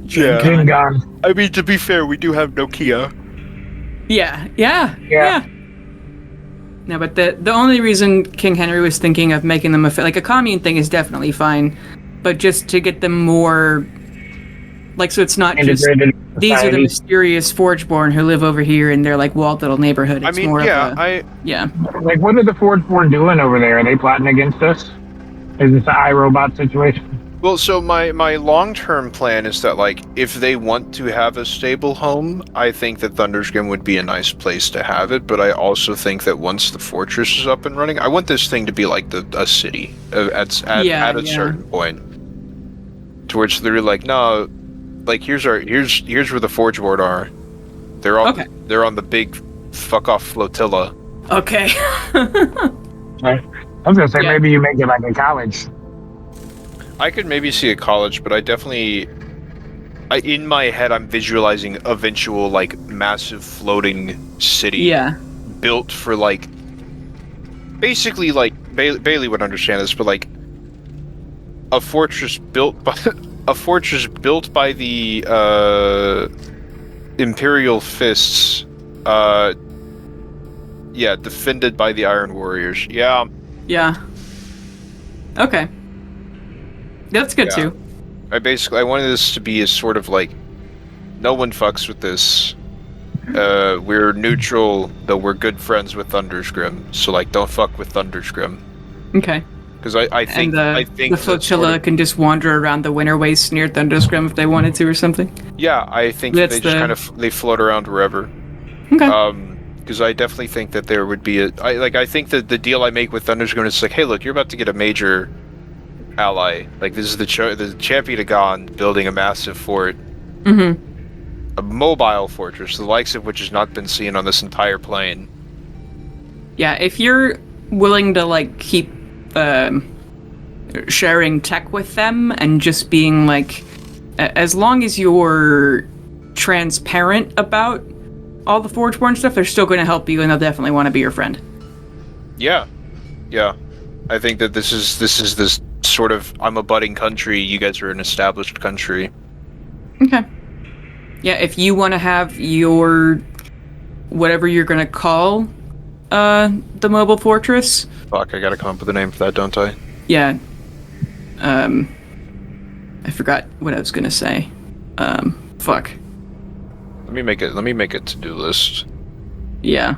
Gen Con. I mean, to be fair, we do have Nokia. Yeah. No, but the only reason King Henry was thinking of making them like a commune thing is definitely fine, but just to get them more, like, so it's not integrated. these are the mysterious Forgeborn who live over here in their like walled little neighborhood. It's more of a, Like, what are the Forgeborn doing over there? Are they plotting against us? Is this an iRobot situation? Well, so my long-term plan is that, like, if they want to have a stable home, I think that Thunderscrim would be a nice place to have it, but I also think that once the fortress is up and running, I want this thing to be like a city at a certain point. Towards they're like, no, like here's where the Forgeborn are. They're on the big fuck off flotilla. Okay. I was gonna say maybe you make it like a college. I could maybe see a college, but in my head, I'm visualizing eventual, like, massive floating city. Yeah. Built for, like, basically, like, Bailey would understand this, but, like, a fortress built by the, Imperial Fists, defended by the Iron Warriors. Yeah. Yeah. Okay. That's good too. I wanted this to be a sort of like, no one fucks with this. We're neutral, though we're good friends with Thunderscrim. So like, don't fuck with Thunderscrim. Okay. Because I think the flotilla can just wander around the winter wastes near Thunderscrim if they wanted to or something. Yeah, I think they just kind of they float around wherever. Okay. Because I definitely think that there would be I think that the deal I make with Thunderscrim is like, hey, look, you're about to get a major ally. Like, this is the champion of Gon building a massive fort. Mm-hmm. A mobile fortress, the likes of which has not been seen on this entire plane. Yeah, if you're willing to, like, keep sharing tech with them and just being, like, as long as you're transparent about all the Forgeborn stuff, they're still going to help you and they'll definitely want to be your friend. Yeah. Yeah. I think that this is this sort of, I'm a budding country, you guys are an established country. Okay. Yeah, if you want to have your, whatever you're going to call the mobile fortress. Fuck, I gotta come up with a name for that, don't I? Yeah. I forgot what I was going to say. Fuck. Let me make a to-do list. Yeah.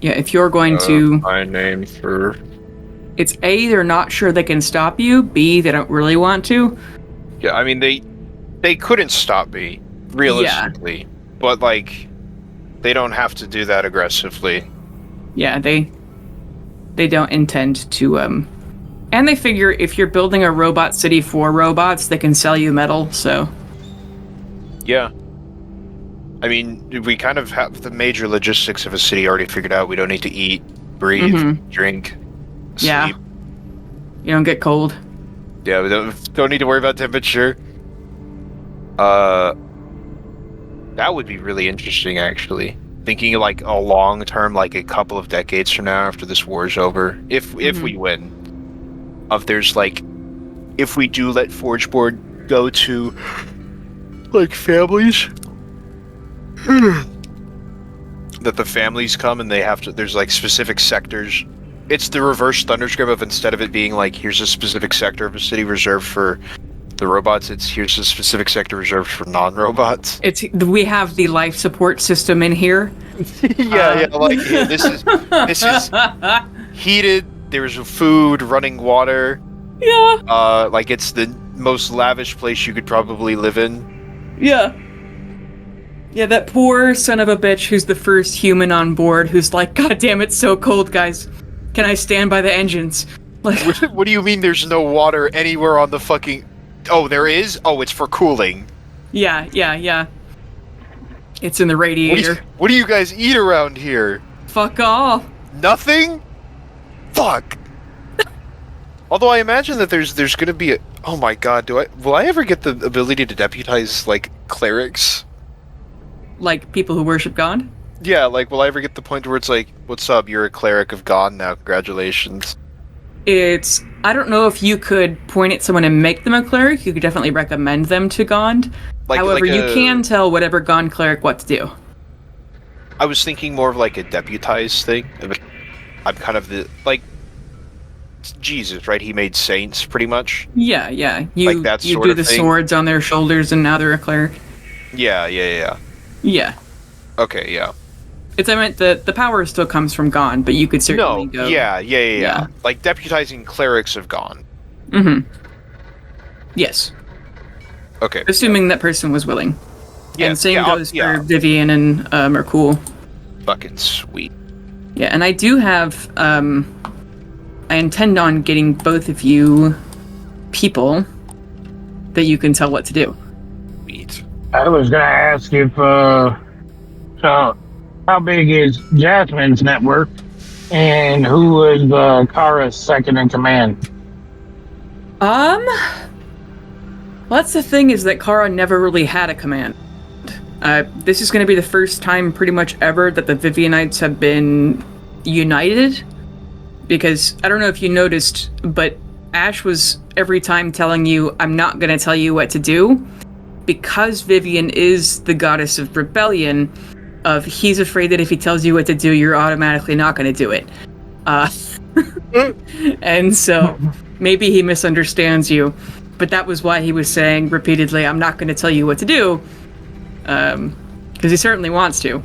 Yeah, if you're going to... My name for... It's A, they're not sure they can stop you. B, they don't really want to. Yeah, I mean, they couldn't stop me, realistically. Yeah. But, like, they don't have to do that aggressively. Yeah, they don't intend to, And they figure if you're building a robot city for robots, they can sell you metal, so... Yeah. I mean, we kind of have the major logistics of a city already figured out. We don't need to eat, breathe, drink... sleep. Yeah. You don't get cold. Yeah, we don't need to worry about temperature. That would be really interesting, actually. Thinking like a long term, like a couple of decades from now, after this war is over, if we win, there's like, if we do let Forgeborn go to like families, that the families come and they have to. There's like specific sectors. It's the reverse Thunderscrim of, instead of it being like, here's a specific sector of a city reserved for the robots, it's here's a specific sector reserved for non-robots. We have the life support system in here. Like this is heated, there's food, running water. Yeah. Like it's the most lavish place you could probably live in. Yeah. Yeah, that poor son of a bitch who's the first human on board who's like, God damn, it's so cold, guys. Can I stand by the engines? Like, what do you mean there's no water anywhere on the fucking... Oh, there is? Oh, it's for cooling. Yeah. It's in the radiator. What do you guys eat around here? Fuck off. Nothing? Fuck. Although I imagine that there's gonna be a... Oh my god, will I ever get the ability to deputize, like, clerics? Like, people who worship God? Yeah, like, will I ever get the point where it's like, what's up, you're a cleric of God now, congratulations. I don't know if you could point at someone and make them a cleric. You could definitely recommend them to Gond. However, you can tell whatever Gond cleric what to do. I was thinking more of like a deputized thing. I'm kind of the, like, Jesus, right? He made saints, pretty much. Yeah. You like that you sort do of the thing. swords on their shoulders and now they're a cleric. Yeah. Yeah. Okay, yeah. I meant the power still comes from Gon, but you could certainly go. Yeah. Like deputizing clerics have gone. Mm-hmm. Yes. Okay. Assuming that person was willing. Yeah. And same goes for Vivian and Merkul. Fucking sweet. Yeah, and I do have I intend on getting both of you people that you can tell what to do. Sweet. I was gonna ask if so how big is Jasmine's network, and who was Kara's second in command? Well, that's the thing, is that Kara never really had a command. This is going to be the first time pretty much ever that the Vivianites have been united, because I don't know if you noticed, but Ash was every time telling you, I'm not going to tell you what to do, because Vivian is the goddess of rebellion, he's afraid that if he tells you what to do, you're automatically not going to do it. And so maybe he misunderstands you, but that was why he was saying repeatedly, I'm not going to tell you what to do, because he certainly wants to.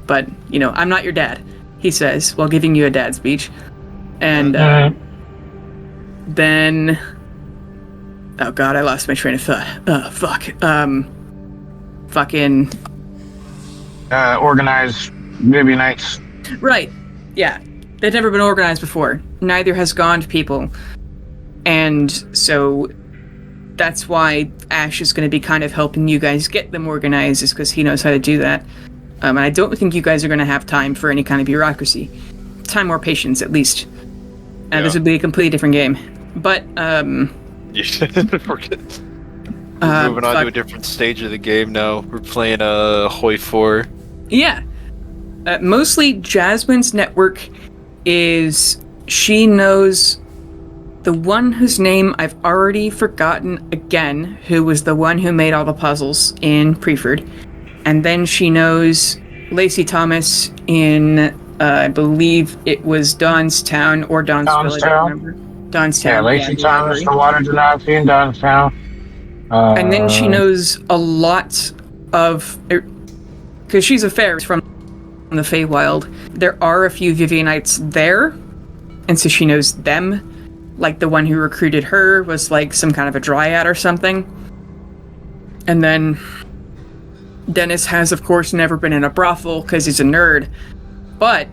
But, I'm not your dad, he says, while giving you a dad speech. And then... Oh god, I lost my train of thought. Oh, fuck. Fucking... Organized Vivianites. Right. Yeah. They've never been organized before. Neither has Gond people. And so that's why Ash is going to be kind of helping you guys get them organized, is because he knows how to do that. And I don't think you guys are going to have time for any kind of bureaucracy. Time or patience, at least. And this would be a completely different game. But, We're moving on to a different stage of the game now. We're playing Hoi 4. Yeah. Mostly Jasmine's network is she knows the one whose name I've already forgotten again, who was the one who made all the puzzles in Preford. And then she knows Lacey Thomas in, I believe it was Donstown or Donsville, I don't remember. Donstown. Yeah, Lacey Thomas, the Water Genasi in Donstown. And then she knows a lot of... Because she's a fairy from the Feywild. There are a few Vivianites there, and so she knows them. Like, the one who recruited her was, like, some kind of a dryad or something. And then Dennis has, of course, never been in a brothel, because he's a nerd. But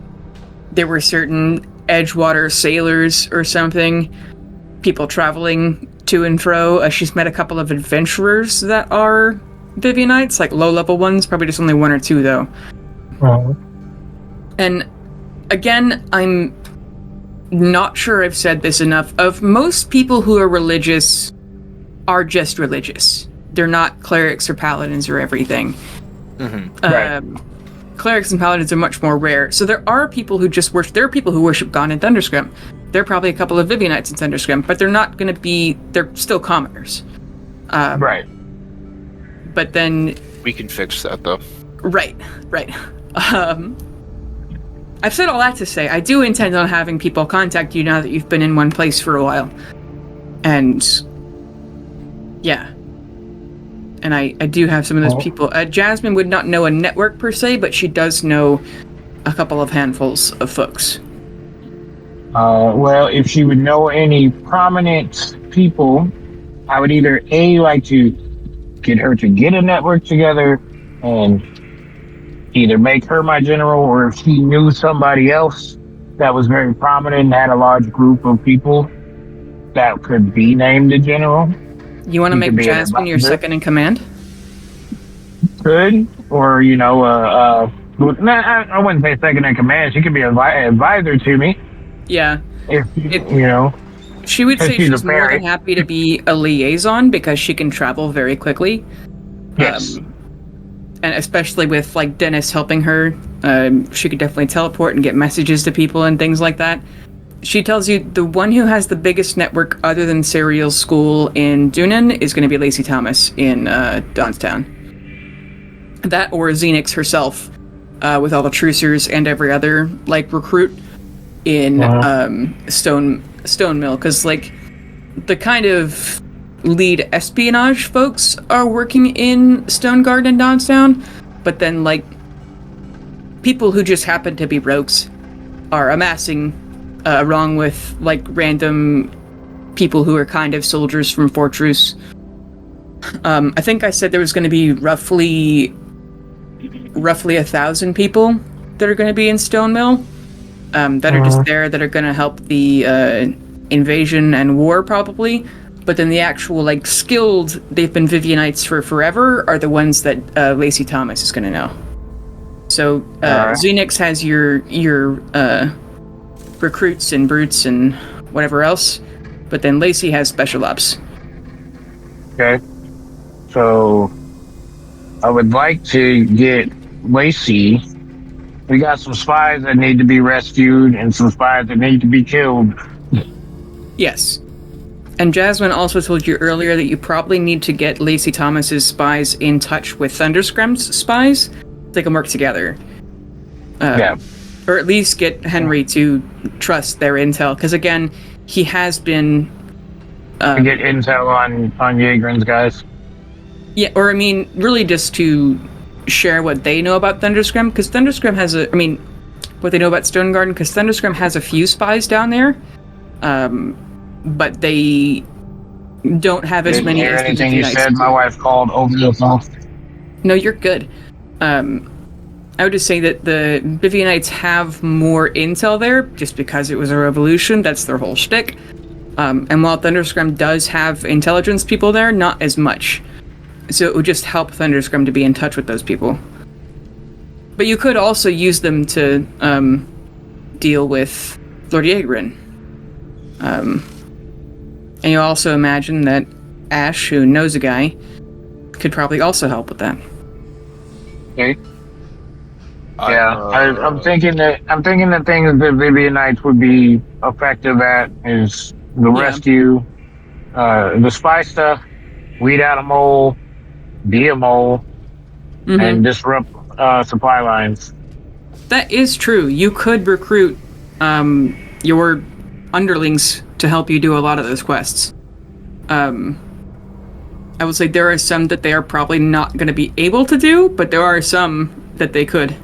there were certain Edgewater sailors or something, people traveling to and fro. She's met a couple of adventurers that are Vivianites, like low-level ones, probably just only one or two, though. Oh. And again, I'm not sure I've said this enough. Of most people who are religious are just religious. They're not clerics or paladins or everything. Mm-hmm. Right. Clerics and paladins are much more rare. So there are people who just worship. There are people who worship Gon in Thunderscrim. There are probably a couple of Vivianites in Thunderscrim, but they're not going to be. They're still commoners. Right. But then we can fix that, though. Right. I've said all that to say, I do intend on having people contact you now that you've been in one place for a while. And, yeah. And I do have some of those people. Jasmine would not know a network per se, but she does know a couple of handfuls of folks. Well, if she would know any prominent people, I would either like to get her to get a network together and either make her my general, or if she knew somebody else that was very prominent and had a large group of people that could be named a general. You want to make Jasmine your second in command? Could, or I wouldn't say second in command. She could be an advisor to me. Yeah. If she would say she's more than happy to be a liaison because she can travel very quickly. Yes. And especially with, like, Dennis helping her, she could definitely teleport and get messages to people and things like that. She tells you the one who has the biggest network other than Serial's school in Dunan is going to be Lacey Thomas in Donstown. That or Xenix herself, with all the trucers and every other, like, recruit in Stone Mill. Because, like, the kind of lead espionage folks are working in Stone Garden downtown, but then, like, people who just happen to be rogues are amassing, along with, like, random people who are kind of soldiers from Fortress. I think I said there was going to be roughly 1,000 people that are going to be in Stone Mill, that are just there, that are going to help the invasion and war, probably. But then the actual, like, skilled, they've been Vivianites for forever, are the ones that Lacey Thomas is going to know. So Xenix has your recruits and brutes and whatever else, but then Lacey has special ops. Okay. So I would like to get Lacey. We got some spies that need to be rescued and some spies that need to be killed. Yes. And Jasmine also told you earlier that you probably need to get Lacey Thomas's spies in touch with Thunderscrim's spies. They can work together. Yeah. Or at least get Henry to trust their intel. Because again, he has been... to get intel on Yagran's guys. Yeah, or I mean, really just to share what they know about Thunderscrim. Because Thunderscrim has what they know about Stone Garden. Because Thunderscrim has a few spies down there. But they don't have as many as the anything you Vivianites said? do. My wife called over the phone. No, you're good. I would just say that the Vivianites have more intel there, just because it was a revolution. That's their whole shtick. And while Thunderscrim does have intelligence people there, not as much. So it would just help Thunderscrim to be in touch with those people. But you could also use them to deal with Lord Yagrin. And you also imagine that Ash, who knows a guy, could probably also help with that. Okay. Yeah, I'm thinking that things that Vivianites would be effective at is the rescue, the spy stuff, weed out a mole, be a mole, and disrupt supply lines. That is true. You could recruit your underlings to help you do a lot of those quests. I would say there are some that they are probably not going to be able to do, but there are some that they could.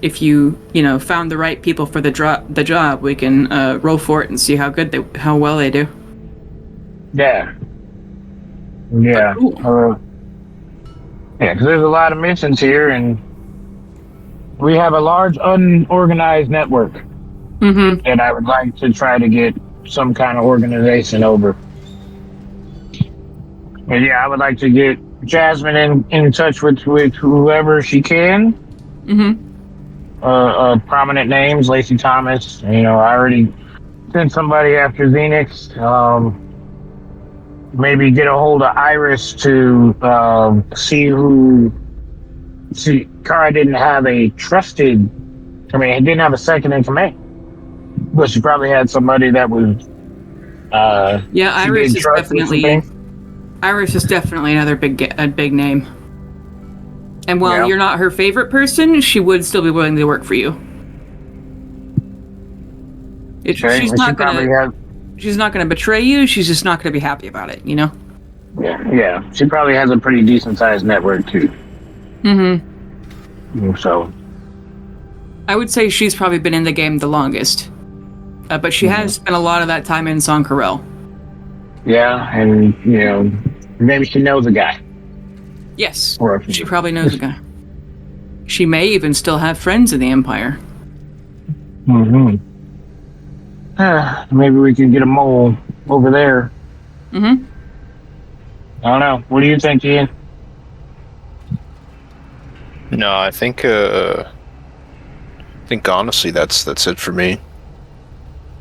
If you found the right people for the job, we can roll for it and see how well they do. Yeah. Yeah. Cool. Yeah, because there's a lot of missions here, and we have a large unorganized network that I would like to try to get some kind of organization over. But yeah, I would like to get Jasmine in touch with whoever she can. Prominent names, Lacey Thomas. I already sent somebody after Xenix. Maybe get a hold of Iris to see who. See, Kara didn't have a trusted. Didn't have a second in command, but she probably had somebody that was. Yeah, Iris is definitely. Iris is definitely another big name. And while you're not her favorite person, she would still be willing to work for you. She's not gonna betray you. She's just not gonna be happy about it. Yeah. She probably has a pretty decent sized network too. So, I would say she's probably been in the game the longest, but she has spent a lot of that time in Sonkarel. Yeah, and maybe she knows a guy. Yes, she probably knows a guy. She may even still have friends in the Empire. Maybe we can get a mole over there. I don't know. What do you think, Ian? No, I think honestly that's it for me.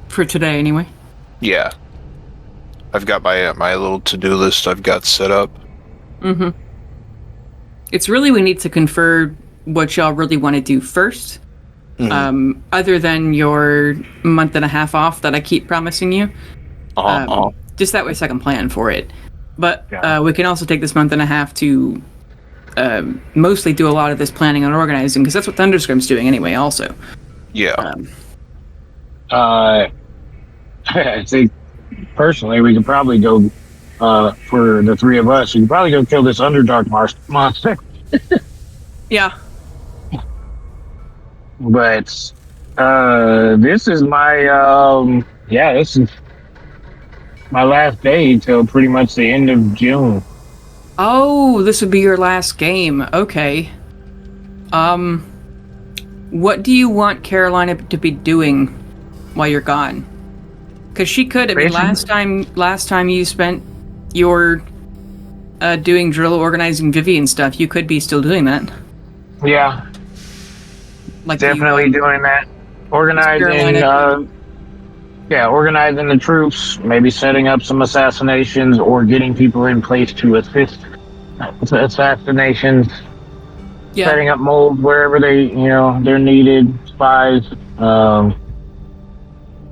For today, anyway. Yeah. I've got my little to-do list I've got set up. It's really, we need to confer what y'all really want to do first. Other than your month and a half off that I keep promising you. Just that way so I can plan for it. But we can also take this month and a half to mostly do a lot of this planning and organizing, because that's what Thunderscrim's doing anyway also. Yeah. I think personally we could probably go for the three of us. You could probably go kill this Underdark monster. Yeah. But this is my this is my last day till pretty much the end of June. Oh, this would be your last game. Okay. What do you want Carolina to be doing while you're gone? Because she could. I mean, last time you spent your doing drill organizing Vivian stuff, you could be still doing that. Yeah. Like definitely doing that. Organizing organizing the troops, maybe setting up some assassinations or getting people in place to assist assassinations. Yeah. Setting up molds wherever they're needed, spies. I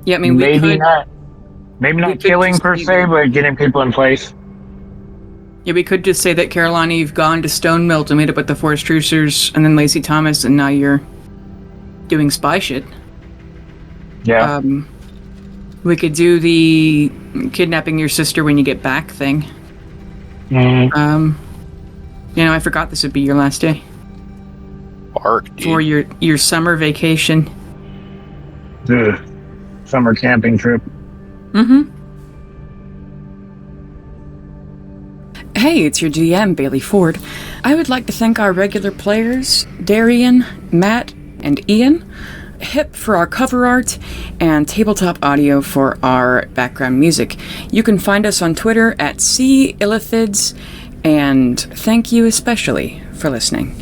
mean, maybe not killing per se, but getting people in place. Yeah, we could just say that Carolina, you've gone to Stone Mill to meet up with the Forest Trucers and then Lacey Thomas, and now you're doing spy shit. Yeah. We could do the kidnapping your sister when you get back thing. Mm-hmm. I forgot this would be your last day. Bark, dude. For your summer vacation. The summer camping trip. Mm-hmm. Hey, it's your GM, Bailey Ford. I would like to thank our regular players, Darian, Matt, and Ian, Hip for our cover art, and Tabletop Audio for our background music. You can find us on Twitter at @Illithids, and thank you especially for listening.